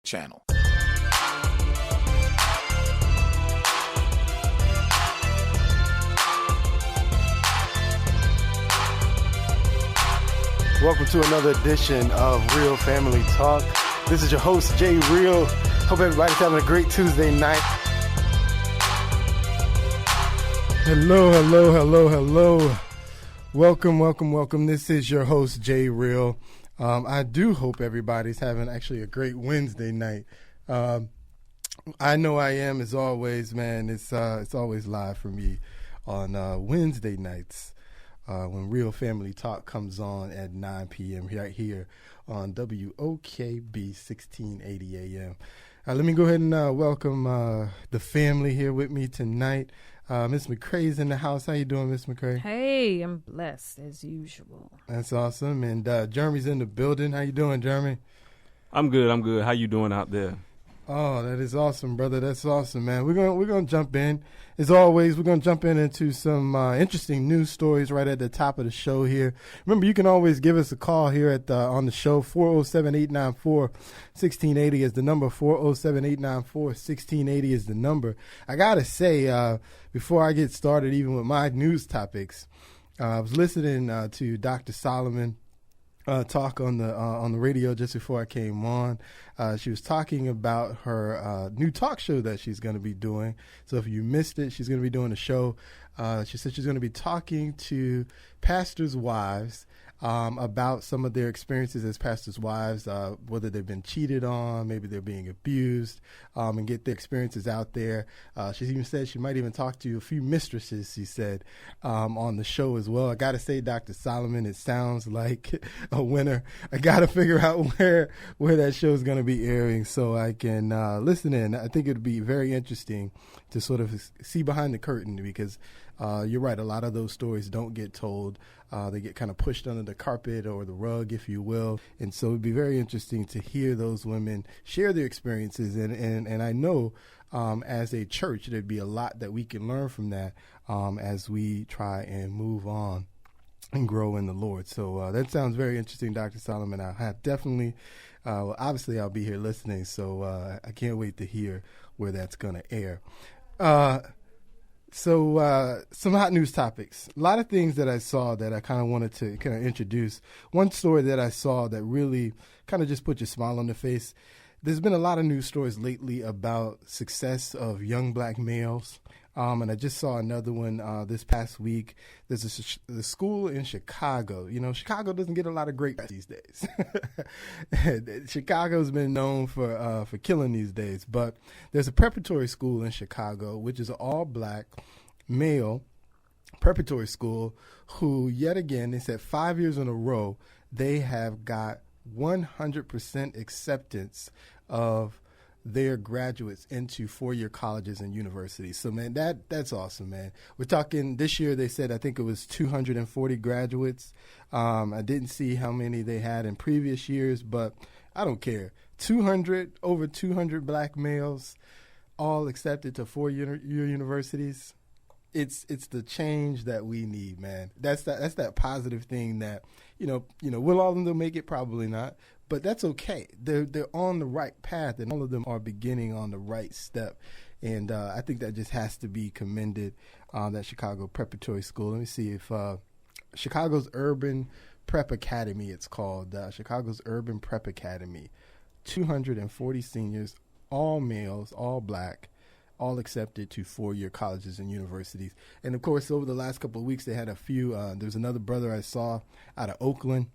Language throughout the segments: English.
channel. Welcome to another edition of Real Family Talk. This is your host, Jay Real. Hope everybody's having a great Tuesday night. Hello. Welcome. This is your host, Jay Real. I do hope everybody's having actually a great Wednesday night. I know I am, as always, man. It's always live for me on Wednesday nights. When Real Family Talk comes on at 9 p.m. right here on WOKB 1680 a.m. Let me go ahead and welcome the family here with me tonight. Miss McCrae's in the house. How you doing, Miss McCrae? Hey, I'm blessed as usual. That's awesome. And Jeremy's in the building. How you doing, Jeremy? I'm good. How you doing out there? Oh, that is awesome, brother. That's awesome, man. We're gonna jump in. As always, we're gonna jump into some interesting news stories right at the top of the show here. Remember, you can always give us a call here at on the show. 407-894-1680 is the number. 407-894-1680 is the number. I gotta say, before I get started, even with my news topics, I was listening to Dr. Solomon talk on the radio just before I came on. She was talking about her new talk show that she's going to be doing. So if you missed it, she's going to be doing a show. She said she's going to be talking to pastors' wives about some of their experiences as pastors' wives, whether they've been cheated on, maybe they're being abused, and get their experiences out there. She even said she might even talk to a few mistresses, she said, on the show as well. I got to say, Dr. Solomon, it sounds like a winner. I got to figure out where that show is going to be airing so I can listen in. I think it would be very interesting to sort of see behind the curtain because you're right, a lot of those stories don't get told. They get kind of pushed under the carpet or the rug, if you will. And so it would be very interesting to hear those women share their experiences. And I know as a church, there'd be a lot that we can learn from that as we try and move on and grow in the Lord. So that sounds very interesting, Dr. Solomon. I have definitely, obviously I'll be here listening. So I can't wait to hear where that's going to air. So some hot news topics. A lot of things that I saw that I kind of wanted to kind of introduce. One story that I saw that really kind of just put your smile on the face. There's been a lot of news stories lately about success of young black males. And I just saw another one this past week. There's a school in Chicago. You know, Chicago doesn't get a lot of great these days. Chicago's been known for killing these days. But there's a preparatory school in Chicago, which is an all-black male preparatory school who, yet again, they said 5 years in a row, they have got 100% acceptance of their graduates into four-year colleges and universities. So, man, that's awesome, man. We're talking this year, they said, I think it was 240 graduates. I didn't see how many they had in previous years, but I don't care. Over 200 black males, all accepted to four-year universities. It's the change that we need, man. That's that positive thing that, you know, will all of them make it? Probably not. But that's okay. They're on the right path, and all of them are beginning on the right step. And I think that just has to be commended, that Chicago Preparatory School. Let me see if Chicago's Urban Prep Academy, it's called. Chicago's Urban Prep Academy. 240 seniors, all males, all black, all accepted to four-year colleges and universities. And, of course, over the last couple of weeks, they had a few. There's another brother I saw out of Oakland.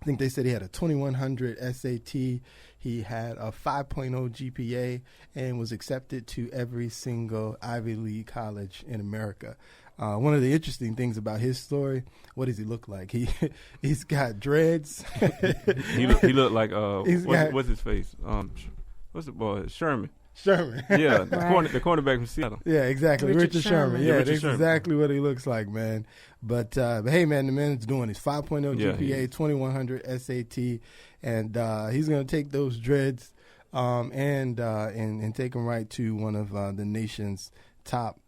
I think they said he had a 2100 SAT. He had a 5.0 GPA and was accepted to every single Ivy League college in America. One of the interesting things about his story, what does he look like? He's got dreads. he looked like what's his face? What's the boy? Sherman. Yeah, the cornerback from Seattle. Yeah, exactly. Richard Sherman. Yeah, Richard that's Sherman. exactly what he looks like, man. But hey, man, the man's doing his 5.0 GPA, 2100 SAT, and he's going to take those dreads and take them right to one of the nation's top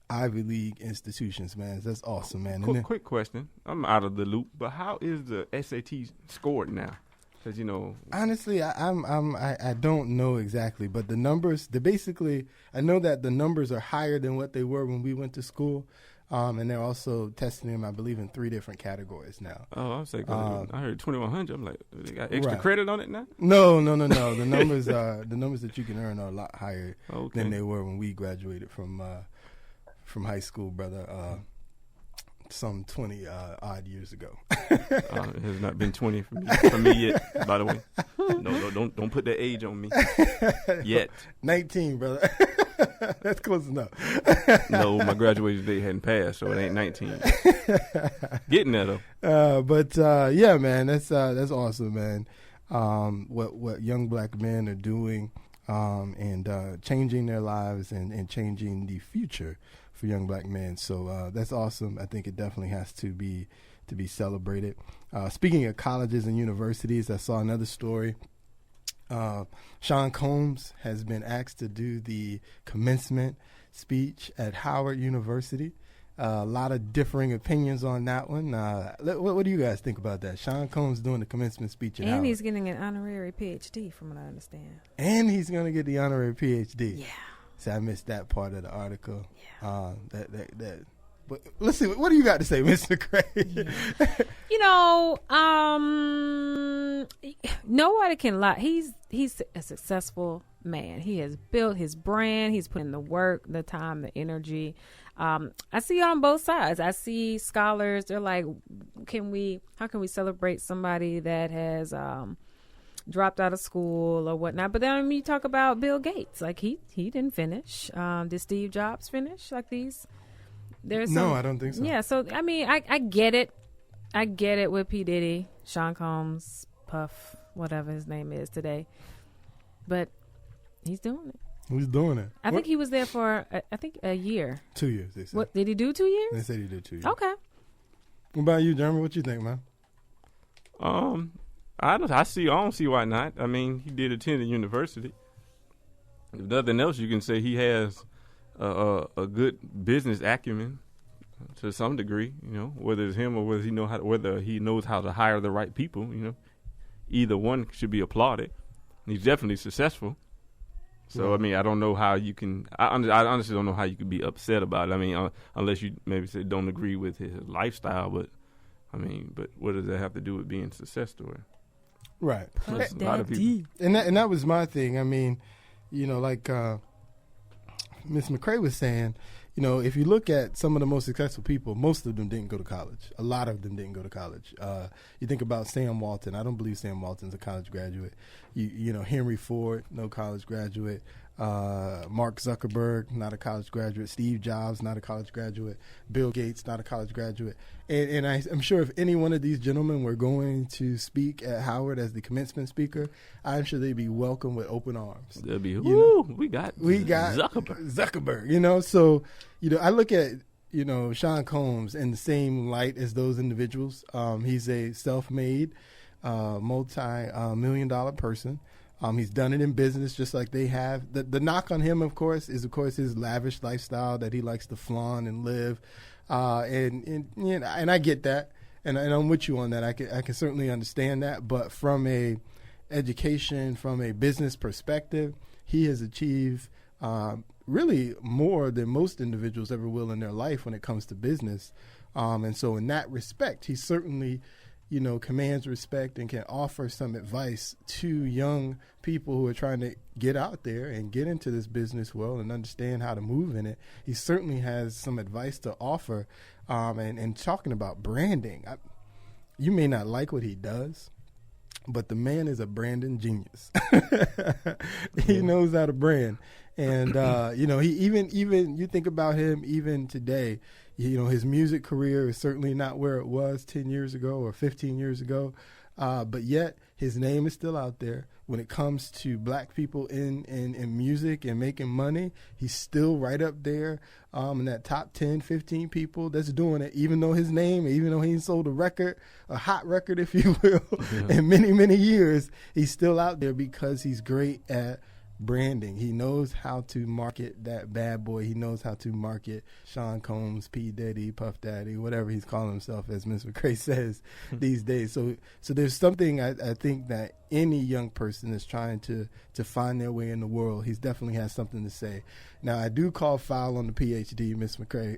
Ivy League institutions, man. That's awesome, man. Quick question. I'm out of the loop, but how is the SAT scored now? Because, you know. Honestly, I don't know exactly, but the numbers, I know that the numbers are higher than what they were when we went to school. And they're also testing them, I believe, in 3 different categories now. Oh, I was saying, I heard 2,100. I'm like, they got extra credit on it now? No. The numbers that you can earn are a lot higher than they were when we graduated from high school, brother. Some 20 odd years ago. It has not been 20 for me yet, by the way. No, don't put that age on me yet. 19, brother. That's close enough. No, my graduation date hadn't passed, so it ain't 19. Getting there though. Yeah, man, that's awesome, man. What young black men are doing, and changing their lives and changing the future for young black men. So that's awesome. I think it definitely has to be celebrated. Speaking of colleges and universities, I saw another story. Sean Combs has been asked to do the commencement speech at Howard University. A lot of differing opinions on that one. What do you guys think about that? Sean Combs doing the commencement speech at Howard. And he's getting an honorary PhD, from what I understand. And he's going to get the honorary PhD. Yeah. See, I missed that part of the article. Yeah. But let's see. What do you got to say, Mr. Craig? You know, nobody can lie. He's a successful man. He has built his brand. He's put in the work, the time, the energy. I see on both sides. I see scholars. They're like, how can we celebrate somebody that has dropped out of school or whatnot? But then you talk about Bill Gates. Like he didn't finish. Did Steve Jobs finish like these? No, I don't think so. Yeah, so I mean, I get it. I get it with P. Diddy, Sean Combs, Puff, whatever his name is today. But he's doing it. He's doing it. I think he was there for, a year. 2 years, they said. What, did he do 2 years? They said he did 2 years. Okay. What about you, Jeremy? What you think, man? I don't see why not. I mean, he did attend a university. If nothing else, you can say he has a good business acumen to some degree, you know, whether it's him or whether he knows how to hire the right people, you know. Either one should be applauded. He's definitely successful. So, yeah. I mean, I don't know how you can – I honestly don't know how you could be upset about it. I mean, unless you maybe say don't agree with his lifestyle. But, I mean, but what does that have to do with being successful? Right. A lot of people. And that was my thing. I mean, you know, like Ms. McCrae was saying, you know, if you look at some of the most successful people, most of them didn't go to college. A lot of them didn't go to college. You think about Sam Walton. I don't believe Sam Walton's a college graduate. You know, Henry Ford, no college graduate. Mark Zuckerberg, not a college graduate. Steve Jobs, not a college graduate. Bill Gates, not a college graduate. And I'm sure if any one of these gentlemen were going to speak at Howard as the commencement speaker, I'm sure they'd be welcomed with open arms. They'll be, we got Zuckerberg, you know. So, you know, I look at, you know, Sean Combs in the same light as those individuals. He's a self-made, multi-million-dollar person. He's done it in business just like they have. The knock on him, of course, is his lavish lifestyle that he likes to flaunt and live. And you know, and I get that, and I'm with you on that. I can certainly understand that. But from a education, from a business perspective, he has achieved really more than most individuals ever will in their life when it comes to business. And so in that respect, he certainly, you know, commands respect and can offer some advice to young people who are trying to get out there and get into this business world and understand how to move in it. He certainly has some advice to offer. And talking about branding, you may not like what he does, but the man is a branding genius. He knows how to brand. And, you know, he even you think about him even today, you know, his music career is certainly not where it was 10 years ago or 15 years ago. But yet his name is still out there. When it comes to black people in music and making money, he's still right up there in that top 10, 15 people that's doing it, even though his name, even though he ain't sold a hot record, if you will, in many, many years, he's still out there because he's great at branding. He knows how to market that bad boy. He knows how to market Sean Combs, P. Diddy, Puff Daddy, whatever he's calling himself, as Ms. McCrae says these days. So there's something I think that any young person is trying to find their way in the world. He definitely has something to say. Now, I do call foul on the PhD, Ms. McCrae.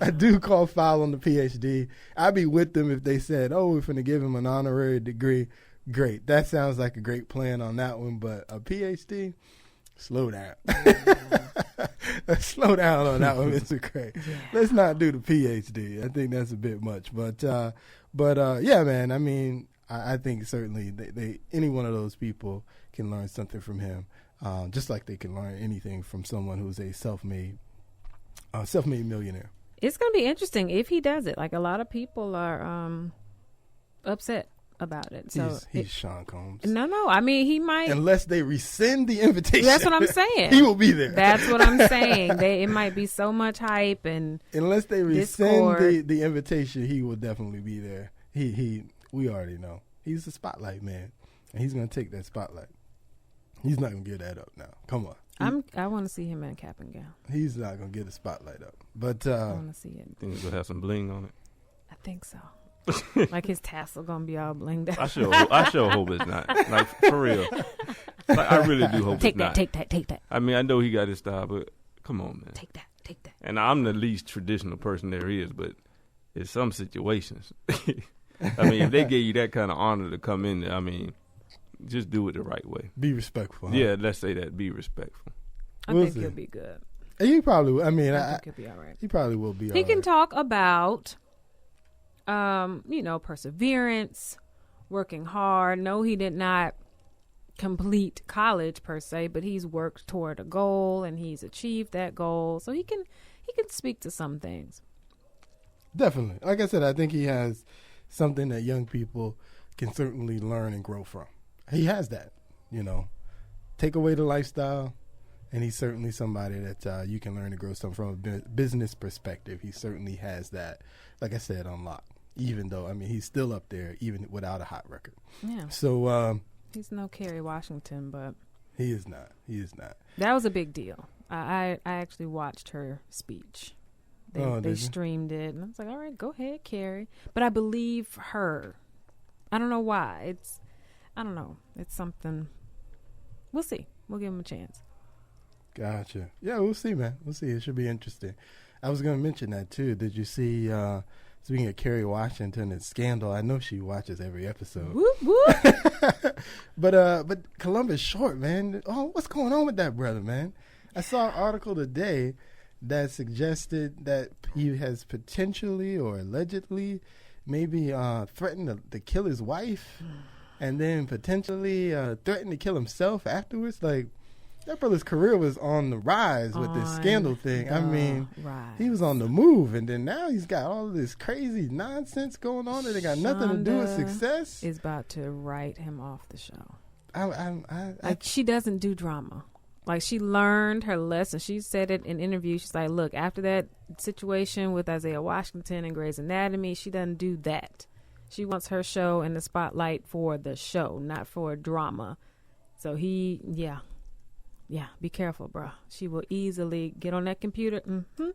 I do call foul on the PhD. I'd be with them if they said, oh, we're going to give him an honorary degree. Great. That sounds like a great plan on that one, but a PhD, slow down. Slow down on that one, Mr. Craig. Yeah. Let's not do the PhD. I think that's a bit much. But yeah, man, I mean, I think certainly they any one of those people can learn something from him, just like they can learn anything from someone who's a self-made millionaire. It's going to be interesting if he does it. Like, a lot of people are upset about it. So he's Sean Combs. No. I mean, he might, unless they rescind the invitation. That's what I'm saying. He will be there. That's what I'm saying. It might be so much hype, and unless they rescind the invitation, he will definitely be there. We already know he's the spotlight man, and he's going to take that spotlight. He's not going to give that up now. Come on. I want to see him in a cap and gown. He's not going to get the spotlight up. But I want to see it. Think he's going to have some bling on it? I think so. Like, his tassel gonna be all blinged out. I sure hope it's not. Like, for real. Like, I really do hope it's not. Take that. I mean, I know he got his style, but come on, man. Take that. And I'm the least traditional person there is, but in some situations, I mean, if they gave you that kind of honor to come in there, I mean, just do it the right way. Be respectful. Huh? Yeah, let's say that. Be respectful. I think he'll be good. He probably will. I mean, I think he'll be all right. He probably will be all right. He can talk about perseverance, working hard. No, he did not complete college per se, but he's worked toward a goal and he's achieved that goal. So he can speak to some things. Definitely. Like I said, I think he has something that young people can certainly learn and grow from. He has that, take away the lifestyle, and he's certainly somebody that you can learn and grow something from a business perspective. He certainly has that, like I said, on lock. Even though, I mean, he's still up there, even without a hot record. Yeah. So he's no Kerry Washington, but he is not. That was a big deal. I actually watched her speech. They streamed it, and I was like, all right, go ahead, Kerry. But I believe her. I don't know why. I don't know. It's something. We'll see. We'll give him a chance. Gotcha. Yeah, we'll see, man. We'll see. It should be interesting. I was going to mention that, too. Did you see, speaking of Kerry Washington and Scandal, I know she watches every episode. Whoop, whoop. But Columbus Short, man. Oh, what's going on with that brother, man? I saw an article today that suggested that he has potentially or allegedly maybe threatened to kill his wife and then potentially threatened to kill himself afterwards. Like, that brother's career was on the rise with this Scandal thing. I mean, he was on the move, and then now he's got all this crazy nonsense going on that got nothing to do with success. Is about to write him off the show. Like, she doesn't do drama. Like, she learned her lesson. She said it in interviews. She's like, look, after that situation with Isaiah Washington and Grey's Anatomy, she doesn't do that. She wants her show in the spotlight for the show, not for drama. So yeah, be careful, bro. She will easily get on that computer. Mm-hmm.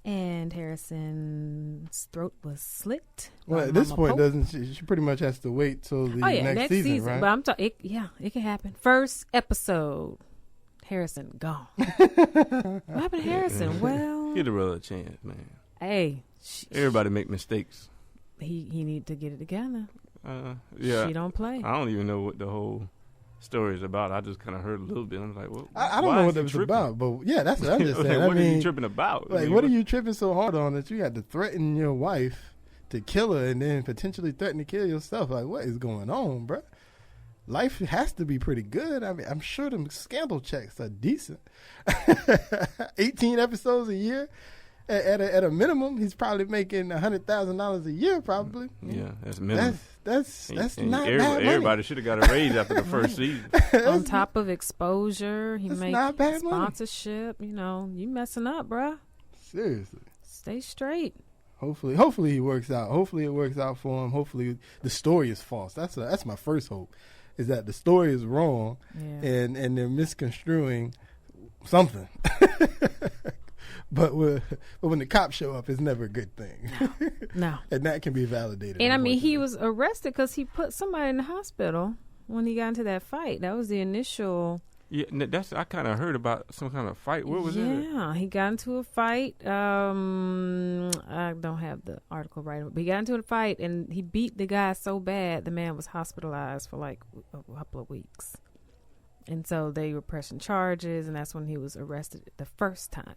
And Harrison's throat was slit. Well, at this point, doesn't she pretty much has to wait till the next season, right? But I'm talking, it can happen. First episode, Harrison gone. What happened to Harrison? Well, give the brother a chance, man. Hey, everybody make mistakes. He need to get it together. Yeah, she don't play. I don't even know what the whole story is about. I just kind of heard a little bit. I'm like, well, I don't know what that was about, but yeah, that's what I'm just saying. What are you tripping about? Like, what are you tripping so hard on that you had to threaten your wife to kill her and then potentially threaten to kill yourself? Like, what is going on, bro? Life has to be pretty good. I mean, I'm sure them Scandal checks are decent. 18 episodes a year. At a minimum, he's probably making $100,000 a year, probably. Yeah, that's minimum. That's not bad money. Everybody should have got a raise after the first season. On top of exposure, he makes sponsorship. Money. You messing up, bruh. Seriously. Stay straight. Hopefully he works out. Hopefully it works out for him. Hopefully the story is false. That's my first hope. is that the story is wrong, Yeah. and they're misconstruing something. But when the cops show up, it's never a good thing. No. And that can be validated. And I mean, he was arrested because he put somebody in the hospital when he got into that fight. That was the initial. Yeah, that's I kind of heard about some kind of fight. Where was it? Yeah, he got into a fight. I don't have the article right, but he got into a fight and he beat the guy so bad the man was hospitalized for like a couple of weeks. And so they were pressing charges, and that's when he was arrested the first time.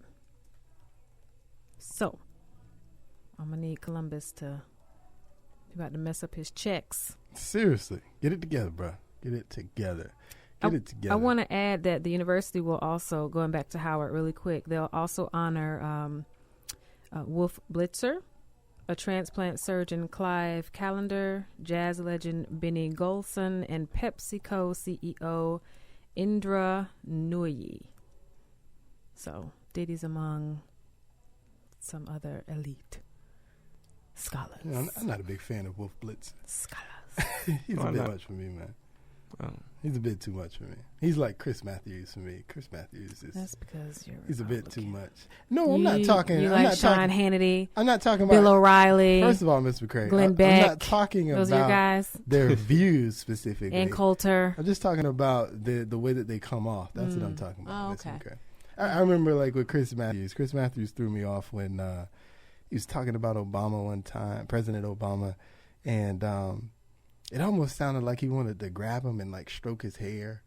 So I'm gonna need Columbus to. He about to mess up his checks. Seriously, get it together, bro. Get it together. Get it together. I want to add that the university will also, going back to Howard really quick, they'll also honor Wolf Blitzer, a transplant surgeon Clive Callender, jazz legend Benny Golson, and PepsiCo CEO Indra Nooyi. So Diddy's among some other elite scholars. You know, I'm not a big fan of Wolf Blitz. Scholars. He's Why a bit not? much for me, man. Oh. He's a bit too much for me. He's like Chris Matthews for me. Chris Matthews is. That's because you're. He's a bit too Republican. much. No, I'm not talking. You I'm like not Sean talking. Hannity, I'm not talking about Bill O'Reilly, First of all, Mr. McCrae, Glenn I'm Beck. not talking those are your about guys, their views specifically. and Coulter. I'm just talking about the way that they come off. That's what I'm talking about. Oh, Mr. okay. McCrae. I remember like with Chris Matthews. Chris Matthews threw me off when he was talking about Obama one time, President Obama, and it almost sounded like he wanted to grab him and like stroke his hair.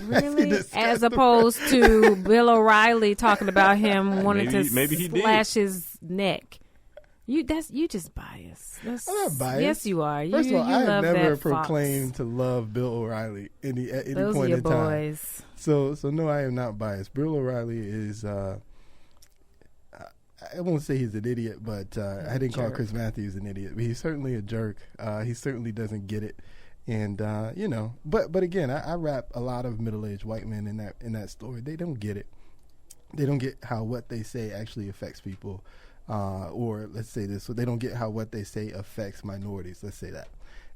Really? As opposed to Bill O'Reilly talking about him wanting Maybe to he did. slash his neck. You just biased. I'm not biased. Yes, you are. First you, of all, you I have love never that Fox. proclaimed to love Bill O'Reilly at any Those point are your in time. boys. So no, I am not biased. Bill O'Reilly is. I won't say he's an idiot, but I didn't call jerk. Chris Matthews an idiot. But he's certainly a jerk. He certainly doesn't get it, and you know. But again, I wrap a lot of middle-aged white men in that story. They don't get it. They don't get how what they say actually affects people, or let's say this. So they don't get how what they say affects minorities. Let's say that,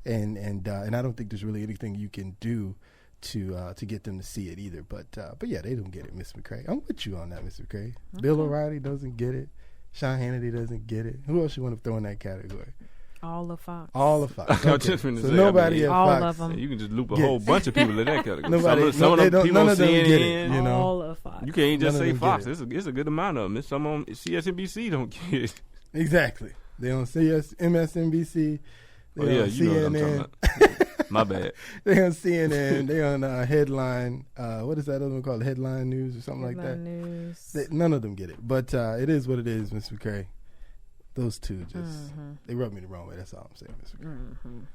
and I don't think there's really anything you can do to get them to see it either. But yeah, they don't get it, Mr. McCrae. I'm with you on that, Mr. McCrae. Okay. Bill O'Reilly doesn't get it. Sean Hannity doesn't get it. Who else you want to throw in that category? All of Fox. All of Fox. I Okay. was just finna So say, nobody I mean, at all Fox. of them. You can just loop a Yes. whole bunch of people in that category. Nobody- some of they them don't- people none on of them get it, CNN. you know? All of Fox. You can't just None of say them Fox. get It's a good amount of them. It's some on CSNBC don't get it. Exactly. They on MSNBC. They Oh yeah, on you know what I'm CNN. talking about. My bad. They on CNN. They on Headline. What is that other one called? Headline News or something like that. News. None of them get it. But it is what it is, Mr. McCrae. Those two just they rub me the wrong way. That's all I'm saying, Mr. McCrae.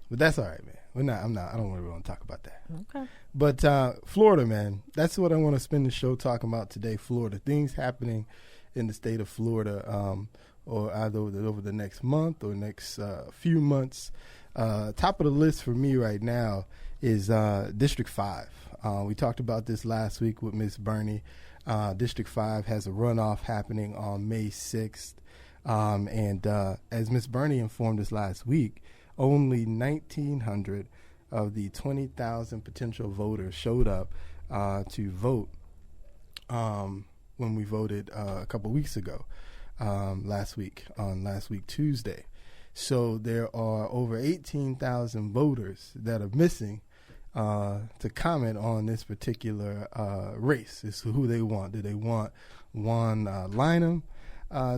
But that's all right, man. I don't really want to talk about that. Okay. But Florida, man, that's what I want to spend the show talking about today. Florida, things happening in the state of Florida, or either over the next month or next few months. Top of the list for me right now is District 5. We talked about this last week with Miss Bernie. District 5 has a runoff happening on May 6th. And as Miss Bernie informed us last week, only 1,900 of the 20,000 potential voters showed up to vote when we voted a couple weeks ago, last week Tuesday. So there are over 18,000 voters that are missing to comment on this particular race. It's who they want. Do they want Juan Lynham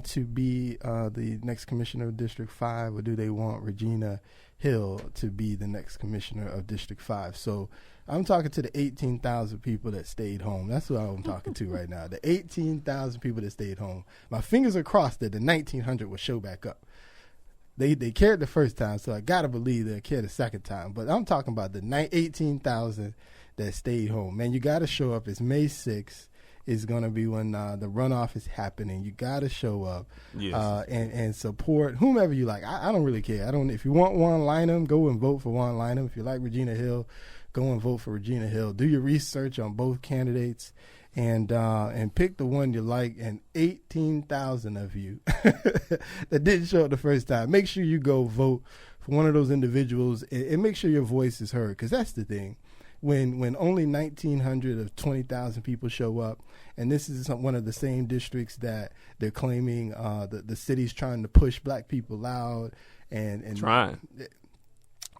to be the next commissioner of District 5, or do they want Regina Hill to be the next commissioner of District 5? So I'm talking to the 18,000 people that stayed home. That's what I'm talking to right now. The 18,000 people that stayed home. My fingers are crossed that the 1,900 will show back up. They cared the first time, so I got to believe they'll care the second time. But I'm talking about the 18,000 that stayed home. Man, you got to show up. It's May 6th. Is going to be when the runoff is happening. You got to show up and support whomever you like. I don't really care. If you want Juan Lynham, go and vote for Juan Lynham. If you like Regina Hill, go and vote for Regina Hill. Do your research on both candidates and pick the one you like. And 18,000 of you that didn't show up the first time, make sure you go vote for one of those individuals and make sure your voice is heard, because that's the thing. When only 1,900 of 20,000 people show up, and this is one of the same districts that they're claiming the city's trying to push black people out, and trying.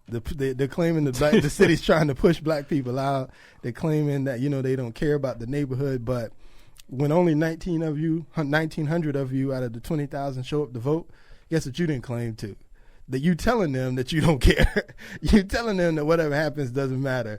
They're claiming the city's trying to push black people out. They're claiming that they don't care about the neighborhood, but when only 1,900 of you out of the 20,000 show up to vote, guess what you didn't claim to? That you telling them that you don't care. You telling them that whatever happens doesn't matter,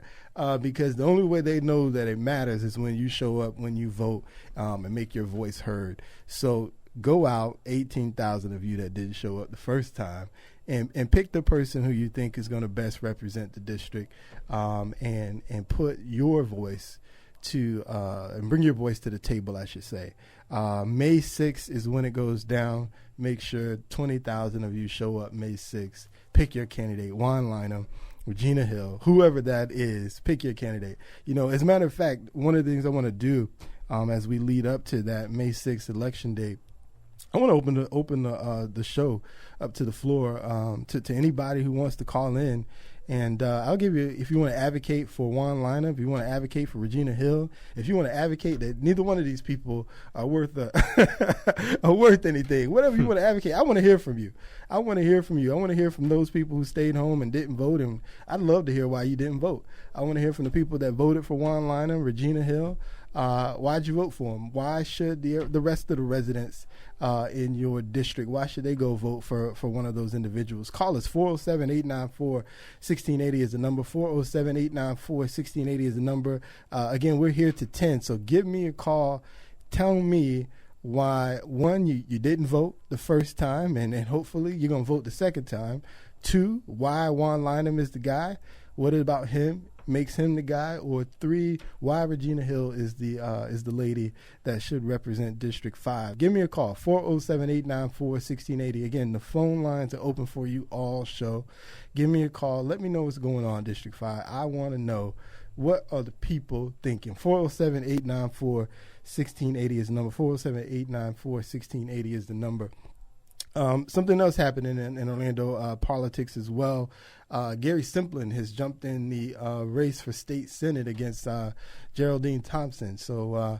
because the only way they know that it matters is when you show up, when you vote, and make your voice heard. So go out, 18,000 of you that didn't show up the first time, and pick the person who you think is going to best represent the district, and put your voice to and bring your voice to the table, I should say. May 6th is when it goes down. Make sure 20,000 of you show up May 6th. Pick your candidate, Juan Lynham, Regina Hill, whoever that is. Pick your candidate. As a matter of fact, one of the things I want to do as we lead up to that May 6th election day, I want to open the show up to the floor to anybody who wants to call in. And I'll give you, if you want to advocate for Juan Lynham, if you want to advocate for Regina Hill, if you want to advocate that neither one of these people are worth anything, whatever you want to advocate, I want to hear from you. I want to hear from you. I want to hear from those people who stayed home and didn't vote, and I'd love to hear why you didn't vote. I want to hear from the people that voted for Juan Lynham, Regina Hill. Why'd you vote for him? Why should the rest of the residents in your district, why should they go vote for one of those individuals? Call us. 407-894-1680 is the number. 407-894-1680 is the number. Again, we're here to 10, so give me a call. Tell me why, one, you didn't vote the first time, and hopefully you're going to vote the second time. Two, why Juan Lynham is the guy. What about him makes him the guy? Or three, why Regina Hill is the lady that should represent District 5. Give me a call, 407-894-1680. Again, the phone lines are open for you all show. Give me a call. Let me know what's going on in District 5. I want to know, what are the people thinking? 407-894-1680 is the number. 407-894-1680 is the number. Something else happening in Orlando politics as well. Gary Simplin has jumped in the race for state senate against Geraldine Thompson. So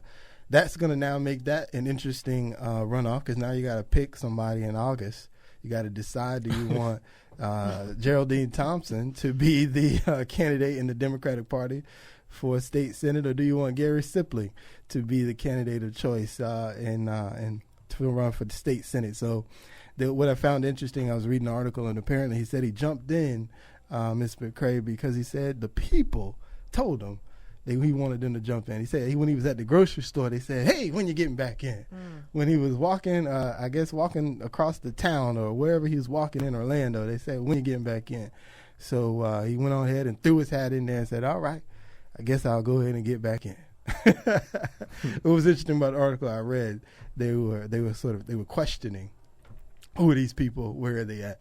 that's going to now make that an interesting runoff, because now you got to pick somebody in August. You got to decide, do you want Geraldine Thompson to be the candidate in the Democratic Party for state senate, or do you want Gary Simplin to be the candidate of choice and to run for the state senate? So what I found interesting, I was reading an article, and apparently he said he jumped in, Ms. McCrae, because he said the people told him he wanted them to jump in. He said when he was at the grocery store, they said, "Hey, when you getting back in?" When he was walking, walking across the town or wherever he was walking in Orlando, they said, "When you getting back in?" So he went on ahead and threw his hat in there and said, "All right, I guess I'll go ahead and get back in." It was interesting about the article I read. They were questioning, who are these people? Where are they at?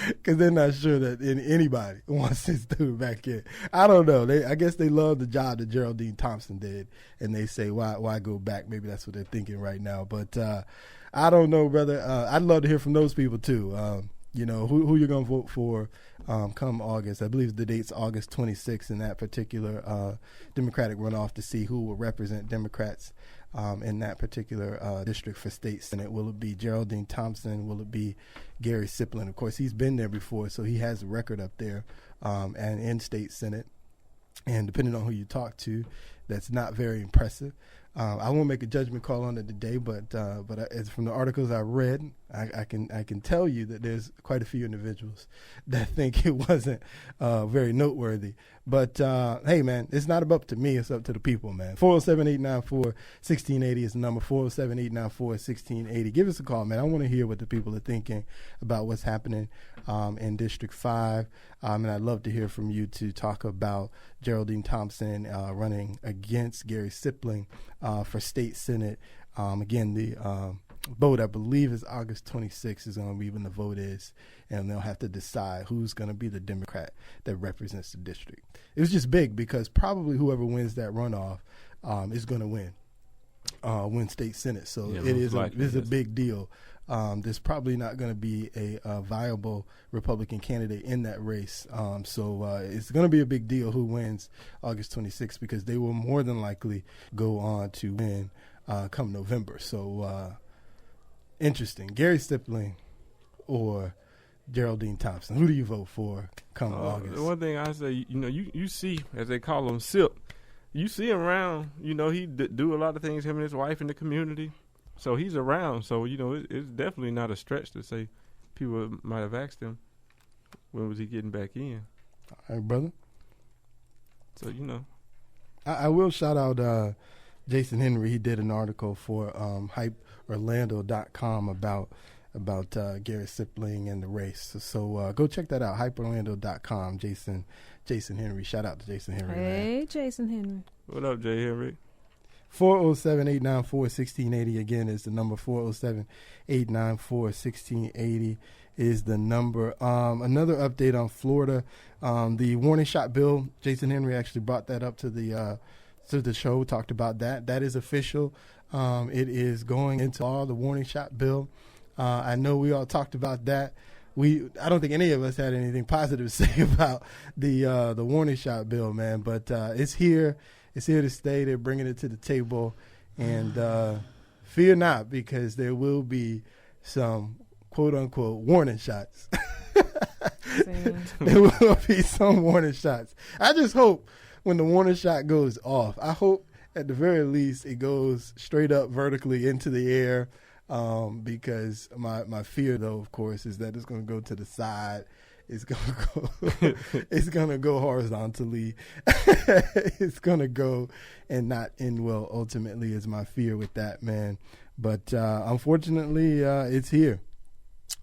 Because they're not sure that anybody wants this dude back in. I don't know. I guess they love the job that Geraldine Thompson did, and they say, why go back? Maybe that's what they're thinking right now. But I don't know, brother. I'd love to hear from those people, too. Who you're going to vote for come August. I believe the date's August 26th in that particular Democratic runoff, to see who will represent Democrats in that particular district for state senate. Will it be Geraldine Thompson? Will it be Gary Simplin? Of course, he's been there before, so he has a record up there and in state senate. And depending on who you talk to, that's not very impressive. I won't make a judgment call on it today, but as from the articles I read, I can tell you that there's quite a few individuals that think it wasn't very noteworthy. But hey, man, it's not up to me; it's up to the people, man. 407-894-1680 is the number. 407-894-1680. Give us a call, man. I want to hear what the people are thinking about what's happening in District 5, and I'd love to hear from you to talk about Geraldine Thompson running against Gary Simplin for state senate. Again, the vote, I believe, is August 26th is going to be when the vote is, and they'll have to decide who's going to be the Democrat that represents the district. It was just big because probably whoever wins that runoff is going to win state senate. So it is a big deal there's probably not going to be a viable Republican candidate in that race. So it's going to be a big deal who wins August 26th, because they will more than likely go on to win come November. So interesting. Gary Stippling or Geraldine Thompson. Who do you vote for come August? The one thing I say, you see, as they call him, SIP, you see him around. He do a lot of things, him and his wife in the community. So he's around. So, it's definitely not a stretch to say people might have asked him, when was he getting back in? All right, brother. So, I will shout out Jason Henry. He did an article for HypeOrlando.com about Gary Sipling and the race. So go check that out, HypeOrlando.com. Jason Henry. Shout out to Jason Henry. Hey, man. Jason Henry. What up, Jay Henry? 407-894-1680 again is the number. 407-894-1680 is the number. Another update on Florida, the warning shot bill. Jason Henry actually brought that up to the show. Talked about that. That is official. It is going into law, the warning shot bill. I know we all talked about that. I don't think any of us had anything positive to say about the warning shot bill, man. But it's here. It's here to stay. They're bringing it to the table, and fear not, because there will be some quote unquote warning shots. There will be some warning shots. I just hope when the warning shot goes off, I hope at the very least it goes straight up vertically into the air. Because my fear, though, of course, is that it's going to go to the side. It's going to go horizontally. It's going to go and not end well, ultimately, is my fear with that, man. But unfortunately, it's here.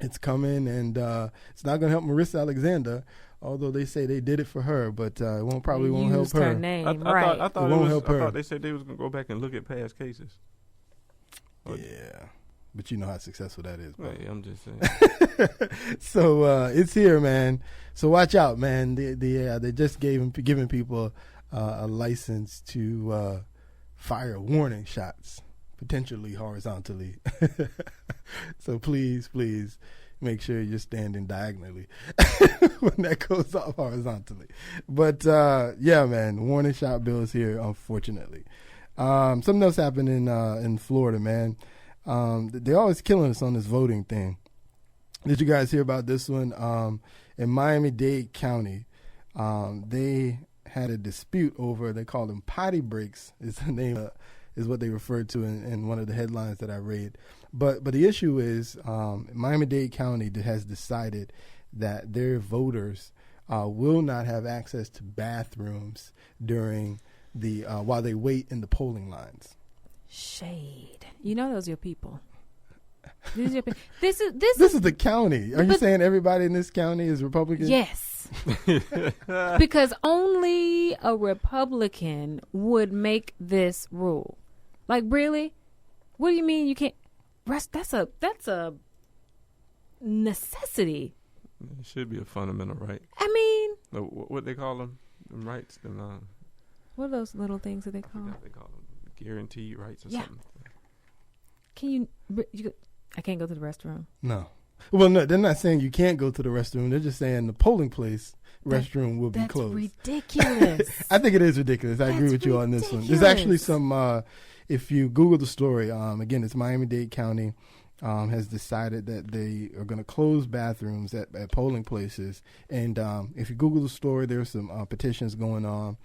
It's coming, and it's not going to help Marissa Alexander, although they say they did it for her, but it probably won't help her. Name, I right. thought it won't help her. I thought they said they was going to go back and look at past cases. Yeah. But you know how successful that is, bro. Hey, I'm just saying. So it's here, man. So watch out, man. They just giving people a license to fire warning shots, potentially horizontally. So please make sure you're standing diagonally when that goes off horizontally. But yeah, man, warning shot bill is here, unfortunately. Something else happened in Florida, man. They're always killing us on this voting thing. Did you guys hear about this one? In Miami-Dade County, they had a dispute over, they call them potty breaks, is the name, is what they referred to in one of the headlines that I read. But the issue is Miami-Dade County has decided that their voters will not have access to bathrooms during while they wait in the polling lines. Shade. Those are your people. This is the county. Are you saying everybody in this county is Republican? Yes. Because only a Republican would make this rule. Like, really? What do you mean you can't? That's a necessity. It should be a fundamental right. I mean, what they call them? Rights. What are those little things that they call? They call them guaranteed rights or something. Can you? I can't go to the restroom. No. Well, no, they're not saying you can't go to the restroom. They're just saying the polling place restroom will be closed. That's ridiculous. I think it is ridiculous. I agree with you on this one. There's actually some, if you Google the story, again, it's Miami-Dade County has decided that they are going to close bathrooms at polling places. And if you Google the story, there's some petitions going on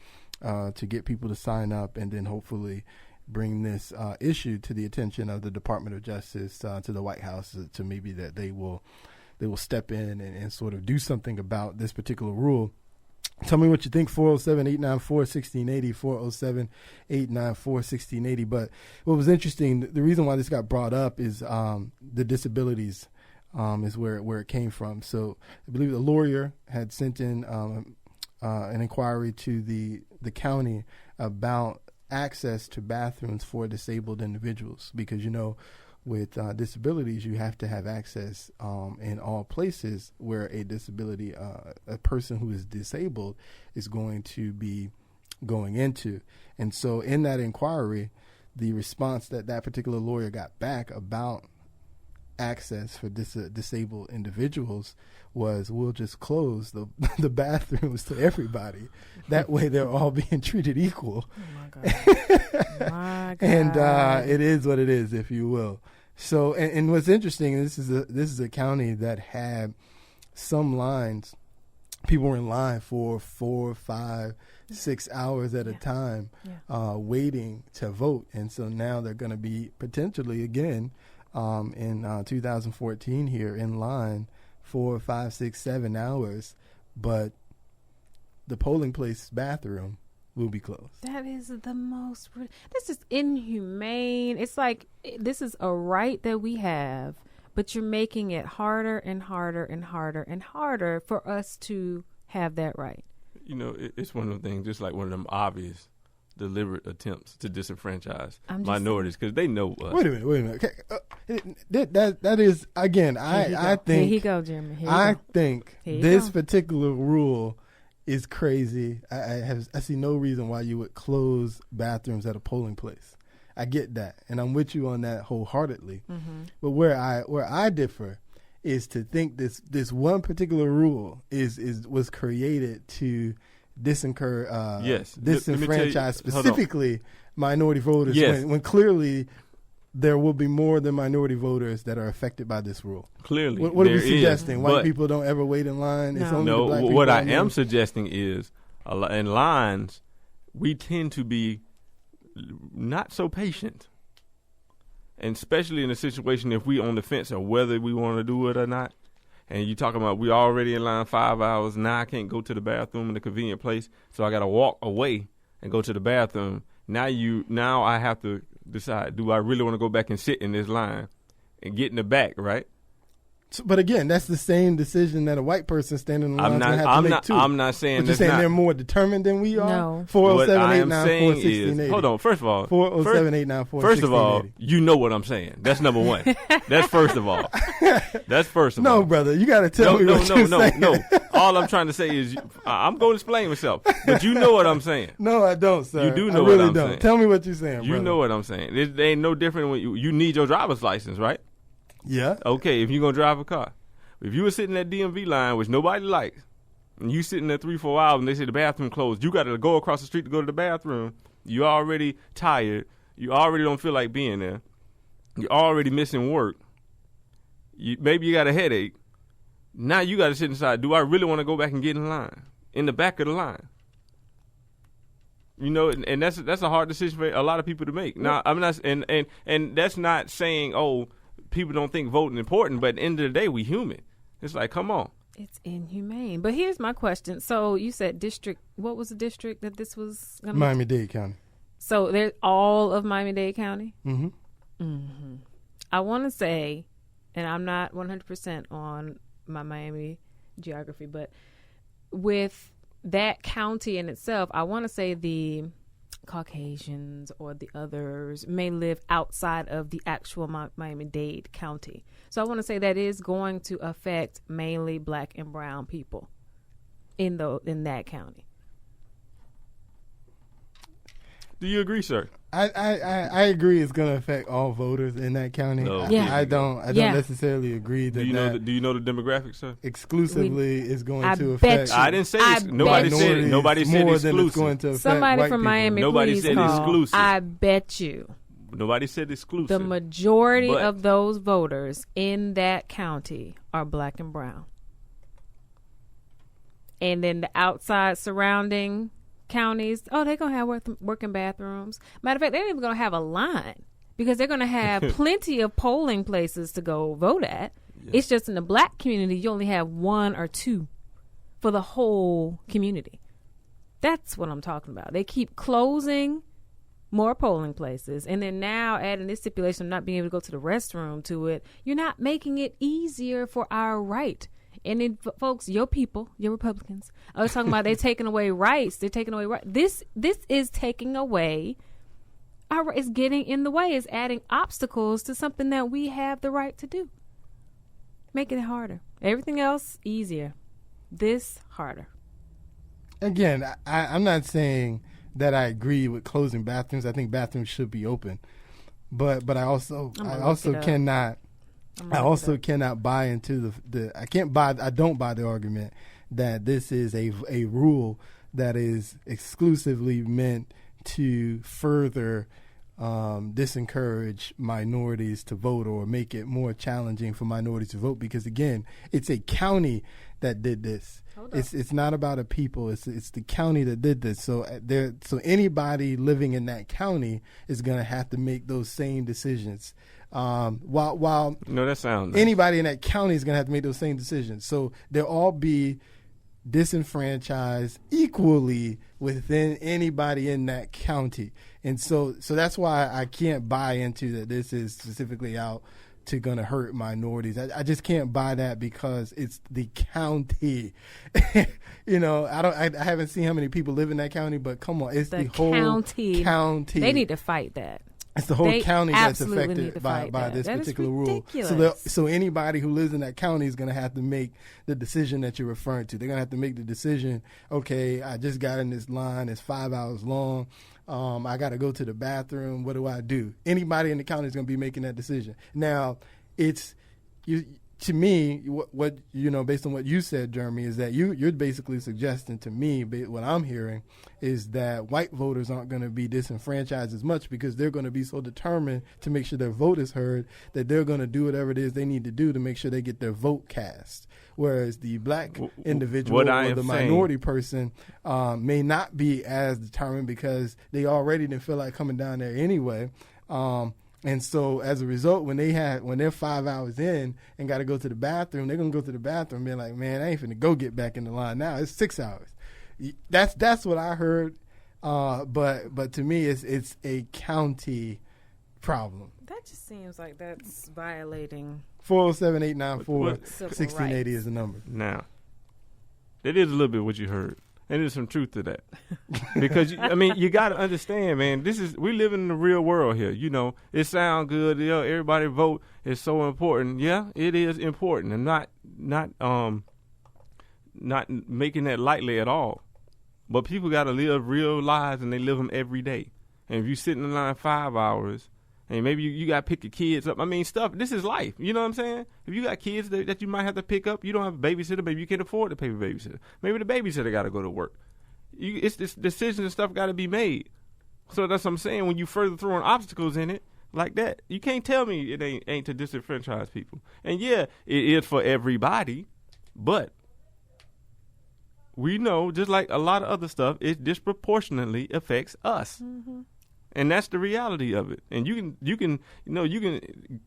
to get people to sign up and then hopefully bring this issue to the attention of the Department of Justice, to the White House, to maybe that they will step in and sort of do something about this particular rule. Tell me what you think, 407-894-1680, 407-894-1680. But what was interesting, the reason why this got brought up is the disabilities is where it came from. So I believe the lawyer had sent in an inquiry to the county about access to bathrooms for disabled individuals, because with disabilities you have to have access in all places where a disability, a person who is disabled is going to be going into. And so in that inquiry, the response that particular lawyer got back about access for disabled individuals was we'll just close the bathrooms to everybody. That way they're all being treated equal. Oh my God. My God. And it is what it is, if you will. So, and what's interesting, this is a county that had some lines. People were in line for 4, 5, 6 hours at a time, waiting to vote. And so now they're going to be potentially again in 2014 here in line 4, 5, 6, 7 hours, but the polling place bathroom will be closed. That is the most. This is inhumane. It's like this is a right that we have, but you're making it harder and harder and harder and harder for us to have that right. You know, it's one of the things, just like one of them obvious, deliberate attempts to disenfranchise minorities because they know us. Wait a minute. Okay. That is, again, I think. Here you go, Jeremy. I think this particular rule is crazy. I see no reason why you would close bathrooms at a polling place. I get that, and I'm with you on that wholeheartedly. Mm-hmm. But where I differ is to think this one particular rule was created to disenfranchise specifically minority voters when clearly there will be more than minority voters that are affected by this rule. Clearly, what are we suggesting? White people don't ever wait in line. No. It's only the black people. What I am suggesting is, in lines, we tend to be not so patient, and especially in a situation if we on the fence of whether we want to do it or not. And you talking about we already in line 5 hours. Now I can't go to the bathroom in a convenient place, so I got to walk away and go to the bathroom. Now I have to decide: do I really want to go back and sit in this line and get in the back, right? So, but again, that's the same decision that a white person standing in the line have to make too. I'm not saying. But you're saying they're more determined than we are. No. 407-894-1680. Hold on. First of all, 407-894-1680. First of all, you know what I'm saying. That's number one. That's first of all. That's first of all. No, brother, you got to tell me what you're saying. No. All I'm trying to say is I'm going to explain myself, but you know what I'm saying. No, I don't, sir. You do know what I'm saying. Tell me what you're saying, You brother. know what I'm saying. It ain't no different when you need your driver's license, right? Yeah. Okay, if you're going to drive a car. If you were sitting in that DMV line, which nobody likes, and you sitting there 3-4 hours and they say the bathroom closed, you got to go across the street to go to the bathroom. You already tired. You already don't feel like being there. You're already missing work. Maybe you got a headache. Now you got to sit inside. Do I really want to go back and get in line? In the back of the line. You know, and that's a hard decision for a lot of people to make. Now, I'm not, and that's not saying, people don't think voting important, but at the end of the day, we human. It's like, come on. It's inhumane. But here's my question. So you said district. What was the district that this was going to be? Miami-Dade County. So there's all of Miami-Dade County? Mm-hmm. Mm-hmm. I want to say, and I'm not 100% on my Miami geography, but with that county in itself, I want to say the Caucasians or the others may live outside of the actual Miami-Dade County. So I want to say that is going to affect mainly black and brown people in that county. Do you agree, sir? I agree it's going to affect all voters in that county. No. I don't necessarily agree that do you know the demographics, sir? Exclusively is going to affect. I didn't say nobody said it. Nobody said more exclusive. Than it's going to affect Somebody white from people. Miami, nobody please said call. exclusive. I bet you. Nobody said exclusive. The majority of those voters in that county are black and brown. And then the outside surrounding counties, they're going to have working bathrooms. Matter of fact, they're not even going to have a line because they're going to have plenty of polling places to go vote at. Yeah. It's just in the black community, you only have 1 or 2 for the whole community. That's what I'm talking about. They keep closing more polling places, and then now adding this stipulation of not being able to go to the restroom to it. You're not making it easier for our right. And then, folks, your people, your Republicans, I was talking about they're taking away rights. They're taking away rights. This is taking away our. It's getting in the way. It's adding obstacles to something that we have the right to do. Making it harder. Everything else easier. This harder. Again, I'm not saying that I agree with closing bathrooms. I think bathrooms should be open, but I also cannot I also cannot buy into I don't buy the argument that this is a rule that is exclusively meant to further disencourage minorities to vote or make it more challenging for minorities to vote, because again, it's a county that did this. It's not about a people. It's the county that did this. So anybody living in that county is going to have to make those same decisions. While no, that sounds nice. Anybody in that county is going to have to make those same decisions. So they'll all be disenfranchised equally within anybody in that county. And so that's why I can't buy into that this is specifically out to going to hurt minorities. I just can't buy that because it's the county. You know, I haven't seen how many people live in that county, but come on, it's the whole county. They need to fight that. It's the whole county that's affected by this particular rule. So anybody who lives in that county is going to have to make the decision that you're referring to. They're going to have to make the decision, okay, I just got in this line. It's 5 hours long. I got to go to the bathroom. What do I do? Anybody in the county is going to be making that decision. Now, to me, what based on what you said, Jeremy, is that you're basically suggesting to me, what I'm hearing is that white voters aren't going to be disenfranchised as much because they're going to be so determined to make sure their vote is heard that they're going to do whatever it is they need to do to make sure they get their vote cast. Whereas the black individual or the minority person may not be as determined because they already didn't feel like coming down there anyway. And so as a result, when they're 5 hours in and got to go to the bathroom, they're going to go to the bathroom and be like, man, I ain't finna go get back in the line now. It's 6 hours. That's what I heard. But to me, it's a county problem. That just seems like that's violating. 407-894-1680 is the number. Now, it is a little bit what you heard. And there's some truth to that. Because, you got to understand, man, we live in the real world here. You know, it sounds good. You know, everybody vote is so important. Yeah, it is important. And not making that lightly at all. But people got to live real lives, and they live them every day. And if you sit in the line 5 hours, and maybe you got to pick your kids up. This is life. You know what I'm saying? If you got kids that you might have to pick up, you don't have a babysitter, maybe you can't afford to pay for a babysitter. Maybe the babysitter got to go to work. It's this decision and stuff got to be made. So that's what I'm saying. When you further throwing obstacles in it like that, you can't tell me it ain't to disenfranchise people. And yeah, it is for everybody, but we know, just like a lot of other stuff, it disproportionately affects us. Mm-hmm. And that's the reality of it. And you can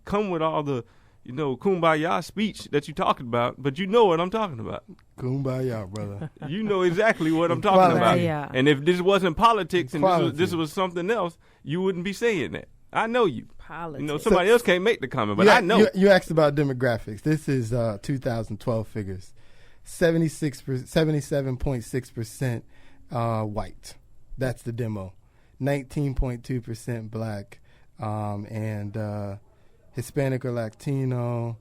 come with all the, kumbaya speech that you're talking about, but you know what I'm talking about. Kumbaya, brother. You know exactly what I'm talking about. Yeah. And if this wasn't politics and this was something else, you wouldn't be saying that. I know you. Politics. Somebody else can't make the comment, but I know. You asked about demographics. This is 2012 figures. 77.6% white. That's the demo. 19.2% black, and Hispanic or Latino,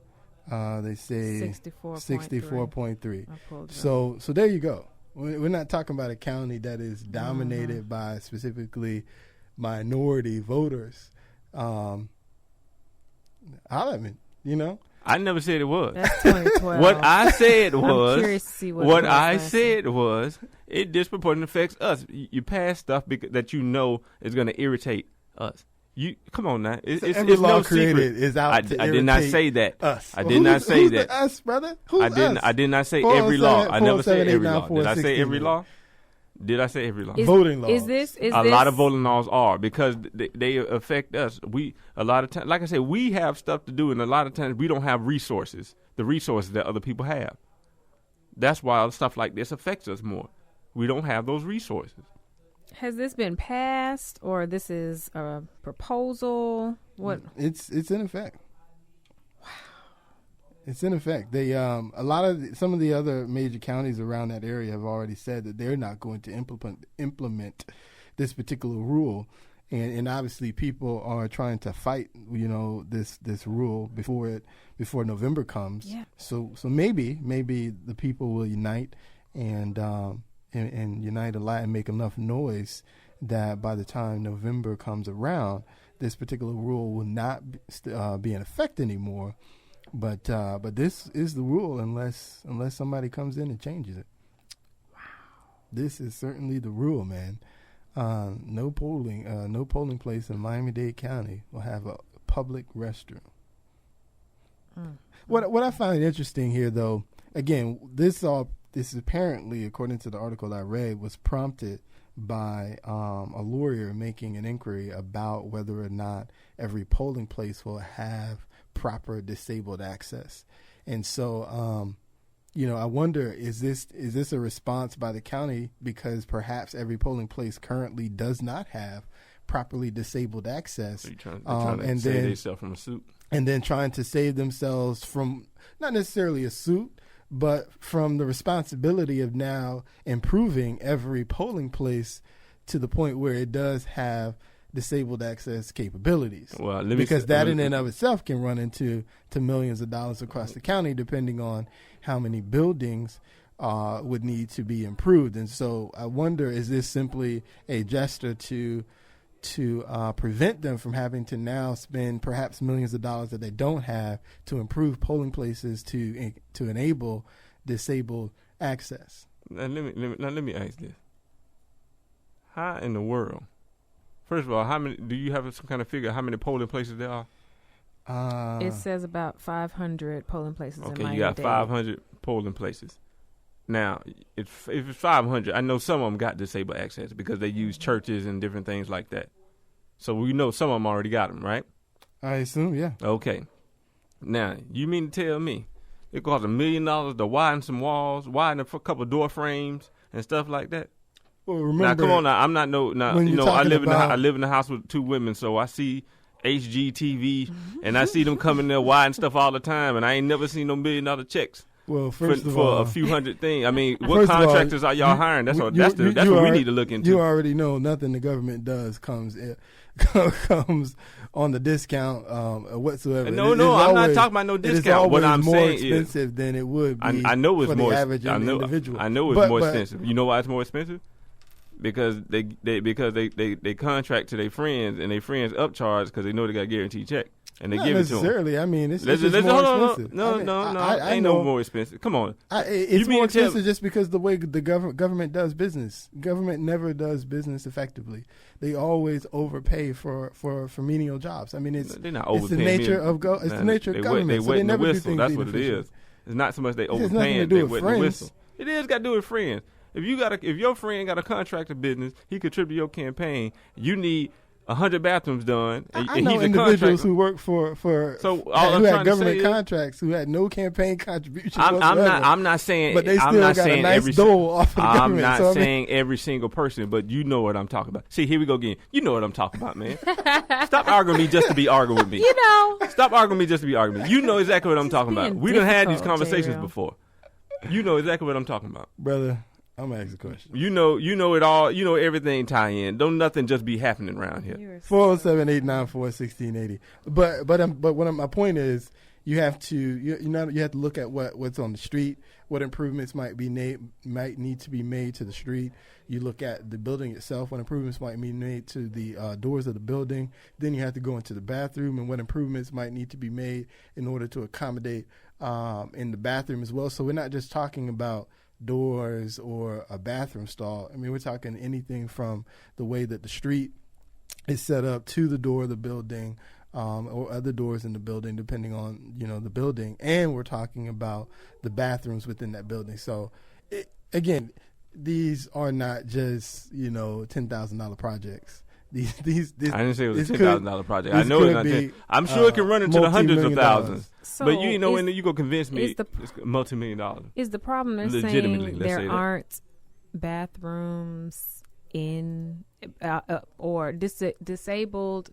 they say 64.3. So there you go. We're not talking about a county that is dominated by specifically minority voters. I never said it was. That's 2012. What I said was. I'm curious to see what I said was it disproportionately affects us. You pass stuff that you know is going to irritate us. Come on now. Every law created is out to irritate I did not say that. Us. I did not say that. Us, brother. Who's us? I did not say every law. I never said every law. Did I say every law? Did I say every law? Voting laws. Is a lot of voting laws are because they affect us. A lot of times, like I said, we have stuff to do, and a lot of times we don't have resources, the resources that other people have. That's why stuff like this affects us more. We don't have those resources. Has this been passed, or this is a proposal? What? It's in effect. Wow. It's in effect. They some of the other major counties around that area have already said that they're not going to implement this particular rule, and obviously people are trying to fight this rule before November comes. Yeah. So maybe the people will unite and unite a lot and make enough noise that by the time November comes around, this particular rule will not be in effect anymore. But this is the rule unless somebody comes in and changes it. Wow. This is certainly the rule, man. No polling place in Miami-Dade County will have a public restroom. What I find interesting here, though, again, this is apparently, according to the article I read, was prompted by a lawyer making an inquiry about whether or not every polling place will have proper disabled access. And so, I wonder, is this a response by the county because perhaps every polling place currently does not have properly disabled access? So they're trying to save themselves from a suit. And then trying to save themselves from not necessarily a suit, but from the responsibility of now improving every polling place to the point where it does have disabled access capabilities. Well, because that in and of itself can run into millions of dollars across the county, depending on how many buildings would need to be improved. And so I wonder, is this simply a gesture to prevent them from having to now spend perhaps millions of dollars that they don't have to improve polling places to enable disabled access? Now let me ask this: how in the world? First of all, how many? Do you have some kind of figure how many polling places there are? It says about 500 polling places. Okay, in you got Miami-Dade. 500 polling places. Now, if it's 500, I know some of them got disabled access because they use churches and different things like that. So we know some of them already got them, right? I assume, yeah. Okay. Now, you mean to tell me it costs $1 million to widen some walls, widen a couple door frames and stuff like that? Well, remember, now, come on. Now, I'm not I live in the house with two women, so I see HGTV and I see them coming there widening stuff all the time, and I ain't never seen no $1 million checks. Well, for a few hundred things. I mean, what first contractors of all, are y'all hiring? That's what we need to look into. You already know nothing the government does comes on the discount whatsoever. No, I'm not talking about no discount. What I'm more saying expensive is, than it would be. I know it's for more the average individual. I know it's more expensive. You know why it's more expensive? Because they contract to their friends, and their friends upcharge because they know they got a guaranteed check. And they give it to them. Necessarily. I mean, it's more expensive. No, ain't no more expensive. Come on. It's more expensive just because the way the government does business. Government never does business effectively. They always overpay for menial jobs. I mean, they're not overpaying. It's the nature of government. So they never do whistle. things. That's what it is. It's not so much they overpaying. It has nothing to do with friends. It is got to do with friends. If your friend got a contracted business, he contribute to your campaign. You need 100 bathrooms done. I know individuals who work for who had government contracts who had no campaign contribution. I'm not saying, but they still got a nice dole off of the government. I'm not saying every single person, but you know what I'm talking about. See, here we go again. You know what I'm talking about, man. Stop arguing me just to be arguing with me. Stop arguing me just to be arguing with me. You know exactly what I'm talking about. We done had these conversations before. You know exactly what I'm talking about, brother. I'm gonna ask a question. You know it all. You know everything tie in. Don't nothing just be happening around here. 407-894-1680. But my point is, you have to have to look at what's on the street, what improvements might need to be made to the street. You look at the building itself, what improvements might be made to the doors of the building. Then you have to go into the bathroom and what improvements might need to be made in order to accommodate in the bathroom as well. So we're not just talking about doors or a bathroom stall. I mean, we're talking anything from the way that the street is set up to the door of the building, or other doors in the building, depending on the building. And we're talking about the bathrooms within that building. So, again, these are not just $10,000 projects. I didn't say it was a $10,000 project. I know it's not 10. I'm sure it can run into the hundreds of thousands. So but when you go convince me it's multi-million dollars. Is the problem they're saying there aren't bathrooms in or disabled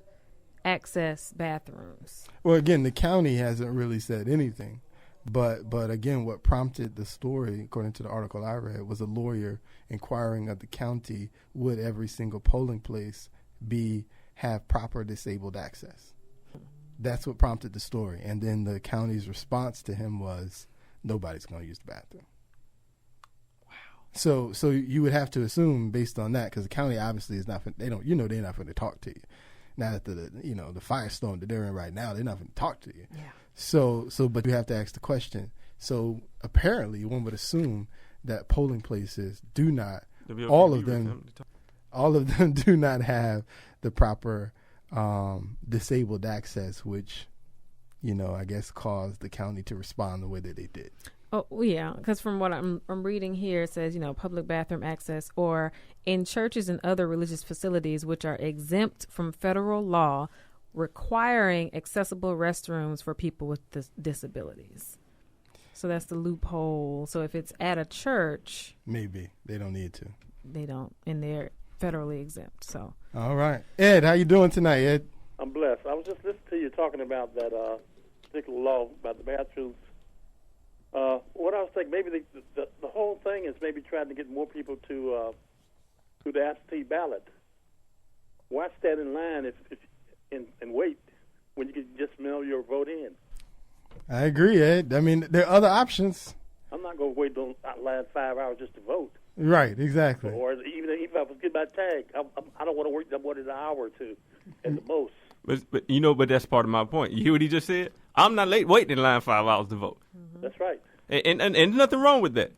access bathrooms? Well, again, the county hasn't really said anything. But again, what prompted the story, according to the article I read, was a lawyer inquiring of the county, would every single polling place have proper disabled access? That's what prompted the story. And then the county's response to him was, nobody's going to use the bathroom. Wow. So you would have to assume based on that, because the county obviously is not, they're not going to talk to you. Now that the firestorm that they're in right now, they're not going to talk to you. Yeah. So, but you have to ask the question. So apparently, one would assume that polling places do not, all of them do not have the proper disabled access, which, I guess caused the county to respond the way that they did. Oh, yeah, because from what I'm reading here, it says, public bathroom access or in churches and other religious facilities which are exempt from federal law requiring accessible restrooms for people with disabilities. So that's the loophole. So if it's at a church, maybe they don't need to. They don't, and they're federally exempt. So all right, Ed, how you doing tonight, Ed? I'm blessed. I was just listening to you talking about that particular law about the bathrooms. What I was thinking, maybe the whole thing is maybe trying to get more people to the absentee ballot. Why stand in line and wait when you can just mail your vote in? I agree, Ed. I mean, there are other options. I'm not going to wait till line 5 hours just to vote. Right, exactly. Or even if I was get my tag, I don't want to wait more than an hour or two at the most. But that's part of my point. You hear what he just said? I'm not waiting in line 5 hours to vote. Mm-hmm. That's right. And nothing wrong with that.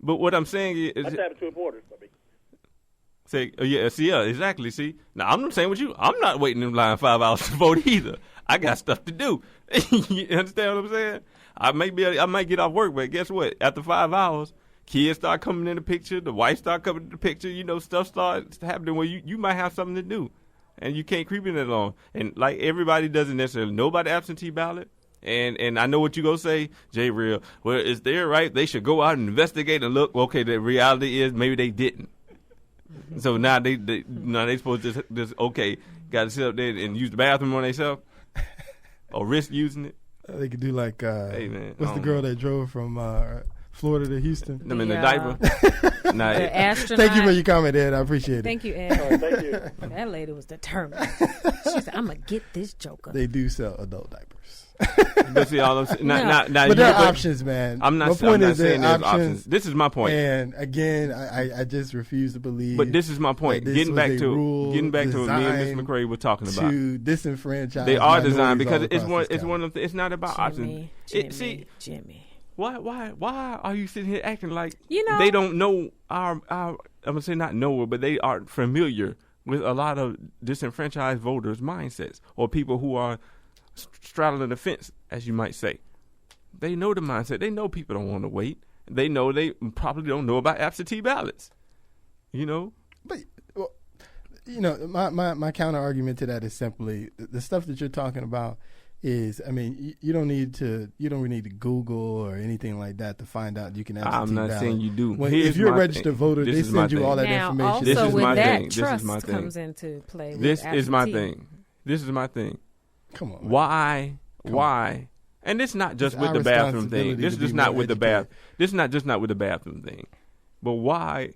But what I'm saying is... That's happened to reporters, I mean. Yeah, exactly. See, now I'm saying with you, I'm not waiting in line 5 hours to vote either. I got stuff to do. You understand what I'm saying? I might get off work, but guess what? After 5 hours, kids start coming in the picture, the wife start coming in the picture. Stuff starts happening where you might have something to do, and you can't creep in that long. And like everybody doesn't necessarily know about the absentee ballot. And I know what you gonna say, Jay Real. Well, it's there, right? They should go out and investigate and look. Okay, the reality is maybe they didn't. So now they supposed to just okay, got to sit up there and use the bathroom on themselves, or risk using it. They could do like, hey man, what's the girl that drove from Florida to Houston? Them in the diaper. The astronaut. Thank you for your comment, Ed. I appreciate it. Thank you, Ed. Oh, thank you. That lady was determined. She said, "I'm gonna get this joker." They do sell adult diapers. But see, all I'm saying, but there are options, man. I'm not saying there's options. This is my point. And again, I just refuse to believe. But this is my point. Getting back to what me and Ms. McCrae were talking about. To disenfranchise. They are designed because it's one of the, it's not about options. Jimmy. Why are you sitting here acting like they don't know our I'm gonna say not know, but they are familiar with a lot of disenfranchised voters' mindsets or people who are straddling the fence, as you might say. They know the mindset. They know people don't want to wait. They know they probably don't know about absentee ballots. But my counter argument to that is simply the stuff that you're talking about is, I mean, you don't need to Google or anything like that to find out you can absentee I'm not ballot. saying you do. If you're a registered voter, they send you all that information. Also, this is with my that, thing. trust comes into play. This is my thing. This is my thing. Come on. Man. Why? And it's not just with the bathroom thing. This is just not with the bath. This is not just with the bathroom thing. But why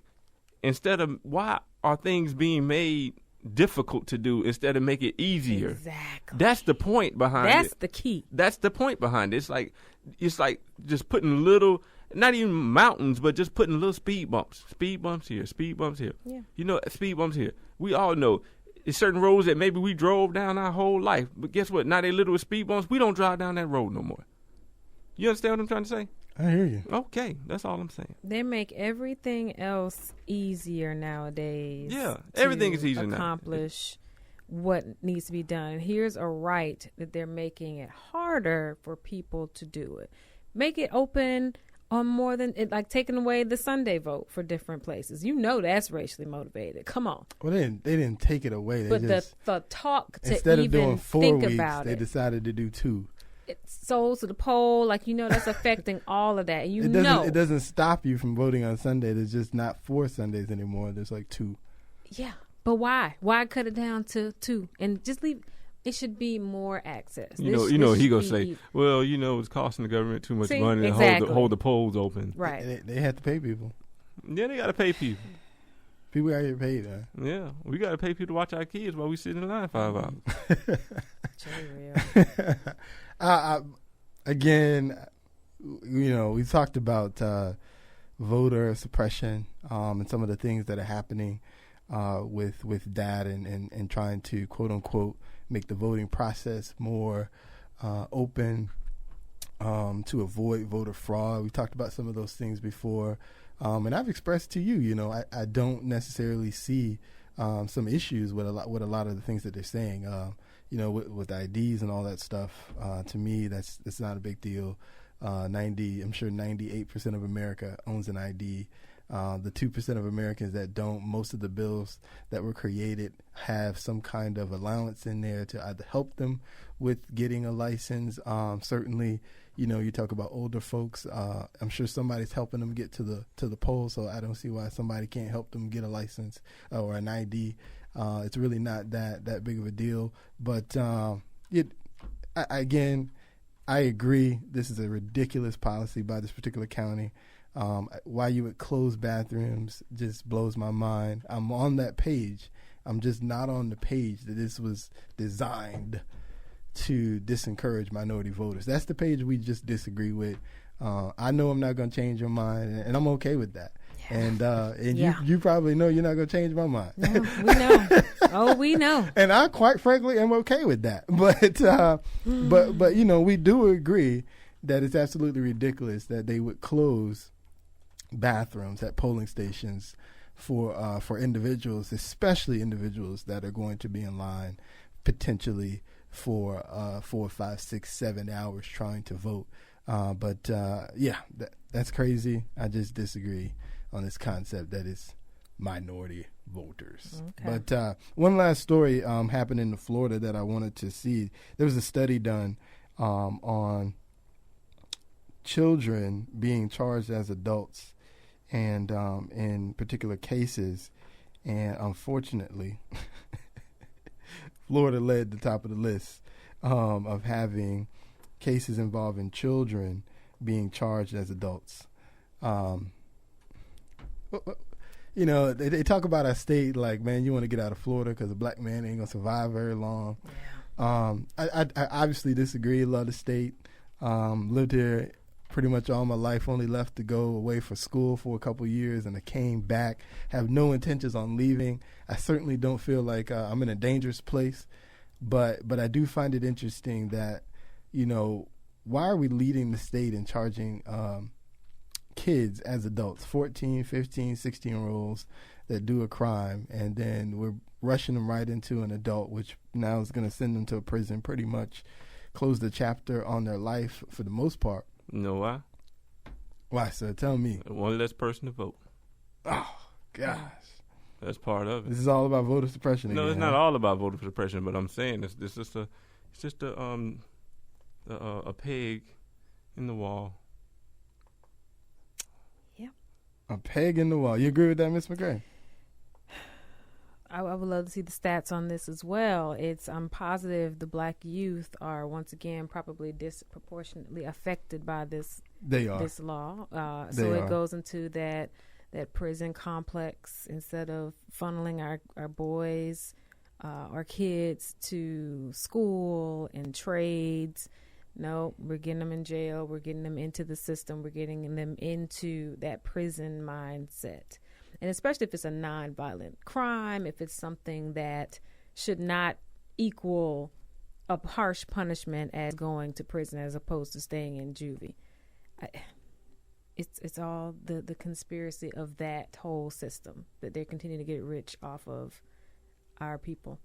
are things being made difficult to do instead of make it easier? Exactly. That's the point behind it. That's the key. That's the point behind it. It's like just putting little, not even mountains, but just putting little speed bumps. Speed bumps here, speed bumps here. Yeah. Speed bumps here. We all know. There's certain roads that maybe we drove down our whole life. But guess what? Now they little speed bumps. We don't drive down that road no more. You understand what I'm trying to say? I hear you. Okay. That's all I'm saying. They make everything else easier nowadays. Yeah. Everything is easier now. Accomplish what needs to be done. And here's a right that they're making it harder for people to do it. Make it open on more than it, like taking away the Sunday vote for different places. That's racially motivated. Come on. Well, they didn't take it away. But the talk to instead even of doing 4 think weeks, about they it. decided to do 2. It's sold to the poll, that's affecting all of that. It doesn't stop you from voting on Sunday. There's just not 4 Sundays anymore. There's like 2. Yeah, but why? Why cut it down to 2 and just leave? It should be more access. He gonna say, well, it's costing the government too much money to hold the polls open. Right. They have to pay people. Yeah, they gotta pay people. People gotta get paid, huh? Yeah, we gotta pay people to watch our kids while we sit in line 5 hours. Again, we talked about voter suppression and some of the things that are happening. with that and trying to quote unquote make the voting process more open, to avoid voter fraud. We talked about some of those things before, and I've expressed to you, I don't necessarily see some issues with a lot of the things that they're saying. With IDs and all that stuff. To me, that's not a big deal. I'm sure 98% of America owns an ID. The 2% of Americans that don't, most of the bills that were created have some kind of allowance in there to either help them with getting a license. Certainly, you talk about older folks. I'm sure somebody's helping them get to the polls, so I don't see why somebody can't help them get a license or an ID. It's really not that big of a deal. But again, I agree. This is a ridiculous policy by this particular county. Why you would close bathrooms just blows my mind. I'm on that page. I'm just not on the page that this was designed to disencourage minority voters. That's the page we just disagree with. I know I'm not going to change your mind, and I'm okay with that. Yeah. And you probably know you're not going to change my mind. No, we know. Oh, we know. And I quite frankly am okay with that. But we do agree that it's absolutely ridiculous that they would close bathrooms at polling stations for individuals, especially individuals that are going to be in line potentially for 4, 5, 6, 7 hours trying to vote. That's crazy. I just disagree on this concept that it's minority voters. Okay. But one last story happened in Florida that I wanted to see. There was a study done on children being charged as adults and in particular cases. And unfortunately, Florida led the top of the list of having cases involving children being charged as adults. They talk about our state like, man, you want to get out of Florida because a black man ain't going to survive very long. Yeah. I obviously disagree. Love the state. Lived here pretty much all my life, only left to go away for school for a couple years, and I came back. Have no intentions on leaving. I certainly don't feel like I'm in a dangerous place, but I do find it interesting that, why are we leading the state in charging kids as adults, 14, 15, 16-year-olds that do a crime, and then we're rushing them right into an adult, which now is going to send them to a prison, pretty much close the chapter on their life for the most part. You know why? Why, sir? Tell me. One less person to vote. Oh, gosh. That's part of it. This is all about voter suppression again. No, it's not all about voter suppression, but I'm saying it's just a peg in the wall. Yeah. A peg in the wall. You agree with that, Ms. McGray? I would love to see the stats on this as well. I'm positive the black youth are once again probably disproportionately affected by this. They are. This law. It goes into that prison complex. Instead of funneling our boys, our kids to school and trades, no, we're getting them in jail. We're getting them into the system. We're getting them into that prison mindset. And especially if it's a nonviolent crime, if it's something that should not equal a harsh punishment as going to prison as opposed to staying in juvie. It's all the conspiracy of that whole system that they're continuing to get rich off of our people.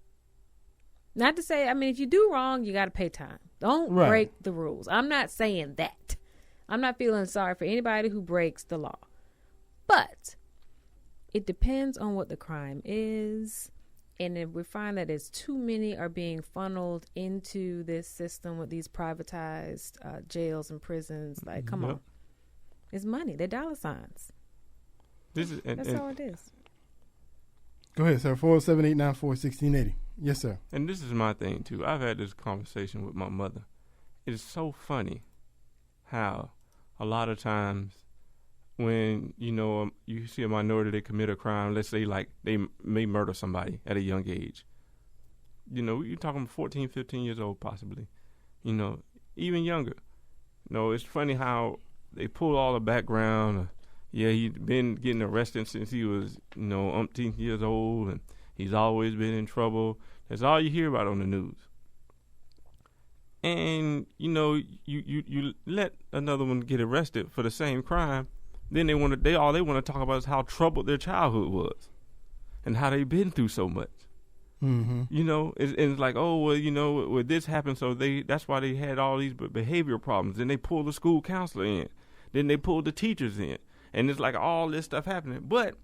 Not to say, if you do wrong, you got to pay time. Don't break the rules. I'm not saying that. I'm not feeling sorry for anybody who breaks the law. But it depends on what the crime is. And if we find that it's too many are being funneled into this system with these privatized jails and prisons, like, come on. It's money. They're dollar signs. That's all it is. Go ahead, sir. 407-894-1680. Yes, sir. And this is my thing, too. I've had this conversation with my mother. It's so funny how a lot of times when, you see a minority, they commit a crime, let's say like they may murder somebody at a young age. You're talking 14, 15 years old possibly, even younger. It's funny how they pull all the background, Yeah, he's been getting arrested since he was, umpteen years old, and he's always been in trouble. That's all you hear about on the news. And, you let another one get arrested for the same crime, then they want to talk about is how troubled their childhood was and how they've been through so much. Mm-hmm. It's like, oh, well, this happened, so that's why they had all these behavioral problems. Then they pulled the school counselor in. Then they pulled the teachers in. And it's like all this stuff happening. But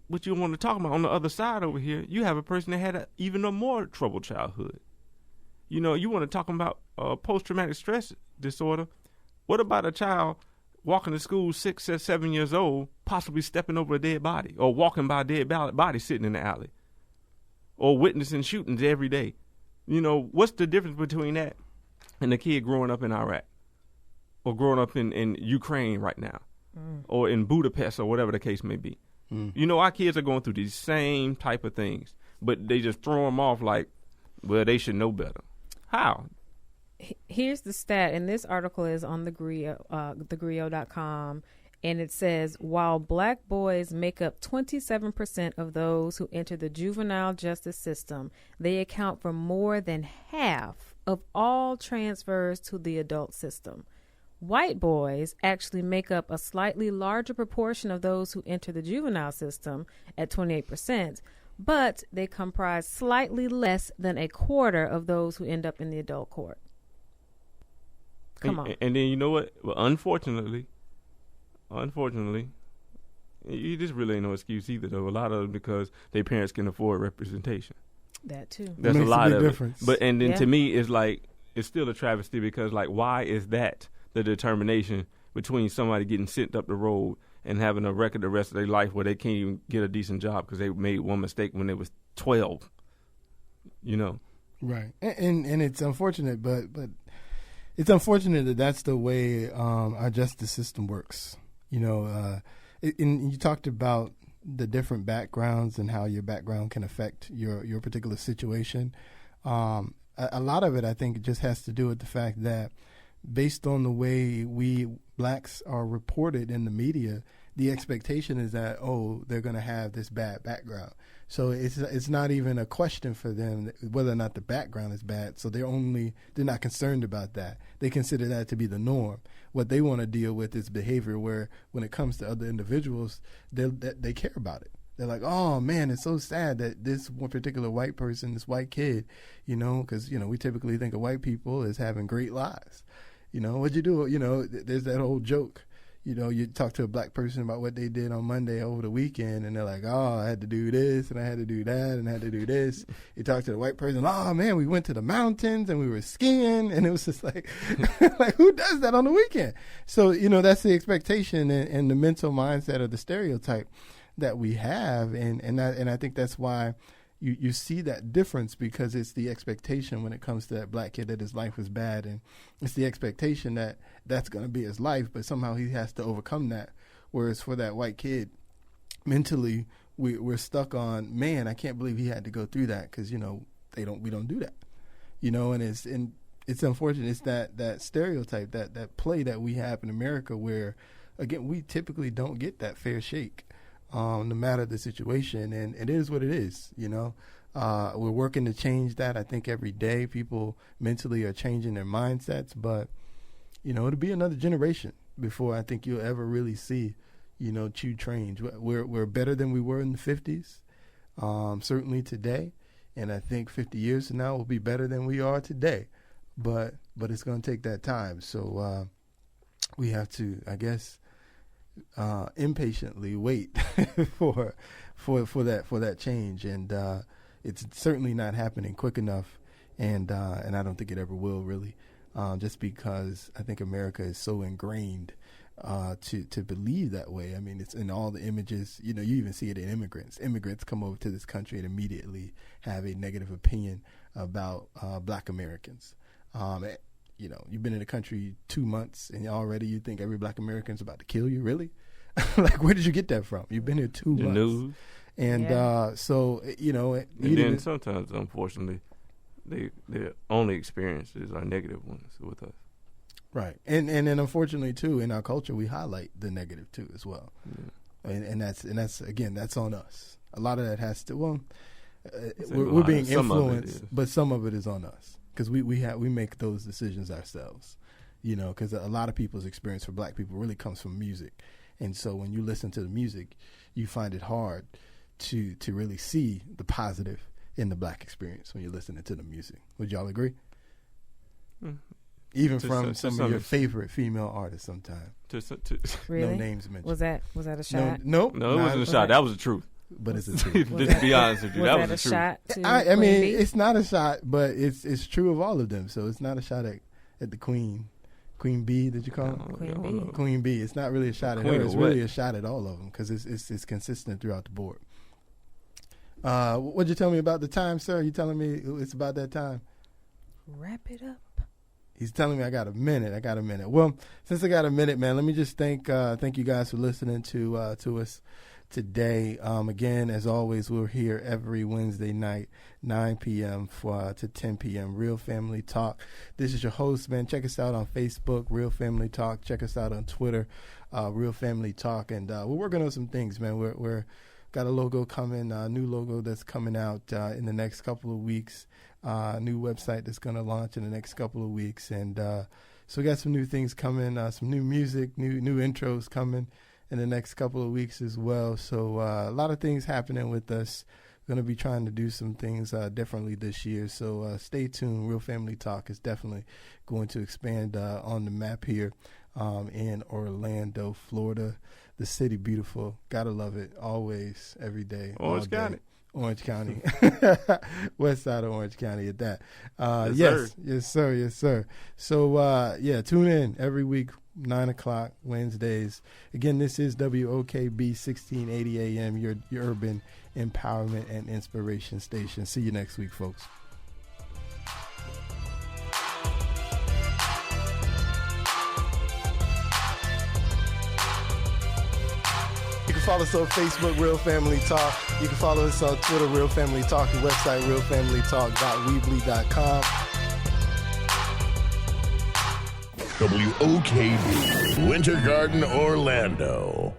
what you want to talk about on the other side over here, you have a person that had even a more troubled childhood. You want to talk about post-traumatic stress disorder. What about a child walking to school 6 or 7 years old, possibly stepping over a dead body or walking by a dead body sitting in the alley or witnessing shootings every day? What's the difference between that and the kid growing up in Iraq or growing up in Ukraine right now or in Budapest or whatever the case may be? Our kids are going through these same type of things, but they just throw them off like, well, they should know better. How? Here's the stat, and this article is on thegrio.com, and it says, while black boys make up 27% of those who enter the juvenile justice system, they account for more than half of all transfers to the adult system. White boys actually make up a slightly larger proportion of those who enter the juvenile system at 28%, but they comprise slightly less than a quarter of those who end up in the adult court. Come on. And then you know what? Well, unfortunately, you just really ain't no excuse either, though. A lot of them because their parents can afford representation. That too. That's a lot of difference. But and then to me, it's like it's still a travesty because like why is that the determination between somebody getting sent up the road and having a record the rest of their life where they can't even get a decent job because they made one mistake when they was 12, Right. And it's unfortunate, but it's unfortunate that that's the way our justice system works. And you talked about the different backgrounds and how your background can affect your particular situation. A lot of it, I think, just has to do with the fact that based on the way we blacks are reported in the media, the expectation is that, they're going to have this bad background. So it's not even a question for them whether or not the background is bad. So they're not concerned about that. They consider that to be the norm. What they want to deal with is behavior where when it comes to other individuals, they care about it. They're like, oh, man, it's so sad that this one particular white person, this white kid, because, we typically think of white people as having great lives. What'd you do? There's that old joke. You talk to a black person about what they did on Monday over the weekend, and they're like, oh, I had to do this, and I had to do that, and I had to do this. You talk to the white person, oh, man, we went to the mountains, and we were skiing, and it was just like, like, who does that on the weekend? So, that's the expectation and the mental mindset of the stereotype that we have, and I think that's why you see that difference, because it's the expectation when it comes to that black kid that his life was bad, and it's the expectation that that's going to be his life, but somehow he has to overcome that. Whereas for that white kid, mentally we're stuck on, man, I can't believe he had to go through that, because we don't do that, and it's unfortunate. It's that stereotype, that play that we have in America, where again we typically don't get that fair shake. No matter the situation, and it is what it is, We're working to change that. I think every day people mentally are changing their mindsets, but, it'll be another generation before I think you'll ever really see, true change. We're better than we were in the 50s, certainly today, and I think 50 years from now we'll be better than we are today, but it's going to take that time. So we have to, I guess, impatiently wait for that change, and it's certainly not happening quick enough, and I don't think it ever will, really, just because I think America is so ingrained to believe that way. I mean, it's in all the images. You even see it in immigrants. Immigrants come over to this country and immediately have a negative opinion about black Americans. You've been in the country 2 months and already you think every black American's about to kill you, really? Like, where did you get that from? You've been here 2 months. News. And so, and then sometimes, unfortunately, their only experiences are negative ones with us. Right. And then unfortunately too, in our culture, we highlight the negative too as well. Yeah. And that's again, that's on us. A lot of that has to, we're being influenced, but some of it is on us because we make those decisions ourselves, because a lot of people's experience for black people really comes from music. And so when you listen to the music, you find it hard to really see the positive in the black experience when you're listening to the music. Would y'all agree? Even from some of your favorite female artists sometimes. Really? No names mentioned. Was that a shot? No, it wasn't a shot. That was the truth. But it's the truth. Just to be honest with you, that was the truth. Shot to I mean, B? it's not a shot, but it's true of all of them. So it's not a shot at the Queen. Queen B, did you call her? Queen B. Queen B. It's not really a shot at her. It's really a shot at all of them because it's consistent throughout the board. What'd you tell me about the time, sir? You telling me it's about that time? Wrap it up. He's telling me I got a minute. Well, since I got a minute, man, let me just thank you guys for listening to us today. Again, as always, we're here every Wednesday night, 9 p.m. to 10 p.m. Real Family Talk. This is your host, man. Check us out on Facebook, Real Family Talk. Check us out on Twitter, Real Family Talk. And we're working on some things, man. We're got a logo coming, a new logo that's coming out in the next couple of weeks. New website that's going to launch in the next couple of weeks. And so we got some new things coming, some new music, new intros coming in the next couple of weeks as well. So a lot of things happening with us. Going to be trying to do some things differently this year. So stay tuned. Real Family Talk is definitely going to expand on the map here in Orlando, Florida. The city beautiful. Gotta love it. Always, every day. Orange County. Orange County. West side of Orange County at that. Yes, sir. So, tune in every week, 9 o'clock, Wednesdays. Again, this is WOKB 1680 AM, your urban empowerment and inspiration station. See you next week, folks. You can follow us on Facebook, Real Family Talk. You can follow us on Twitter, Real Family Talk. The website, realfamilytalk.weebly.com. WOKB, Winter Garden, Orlando.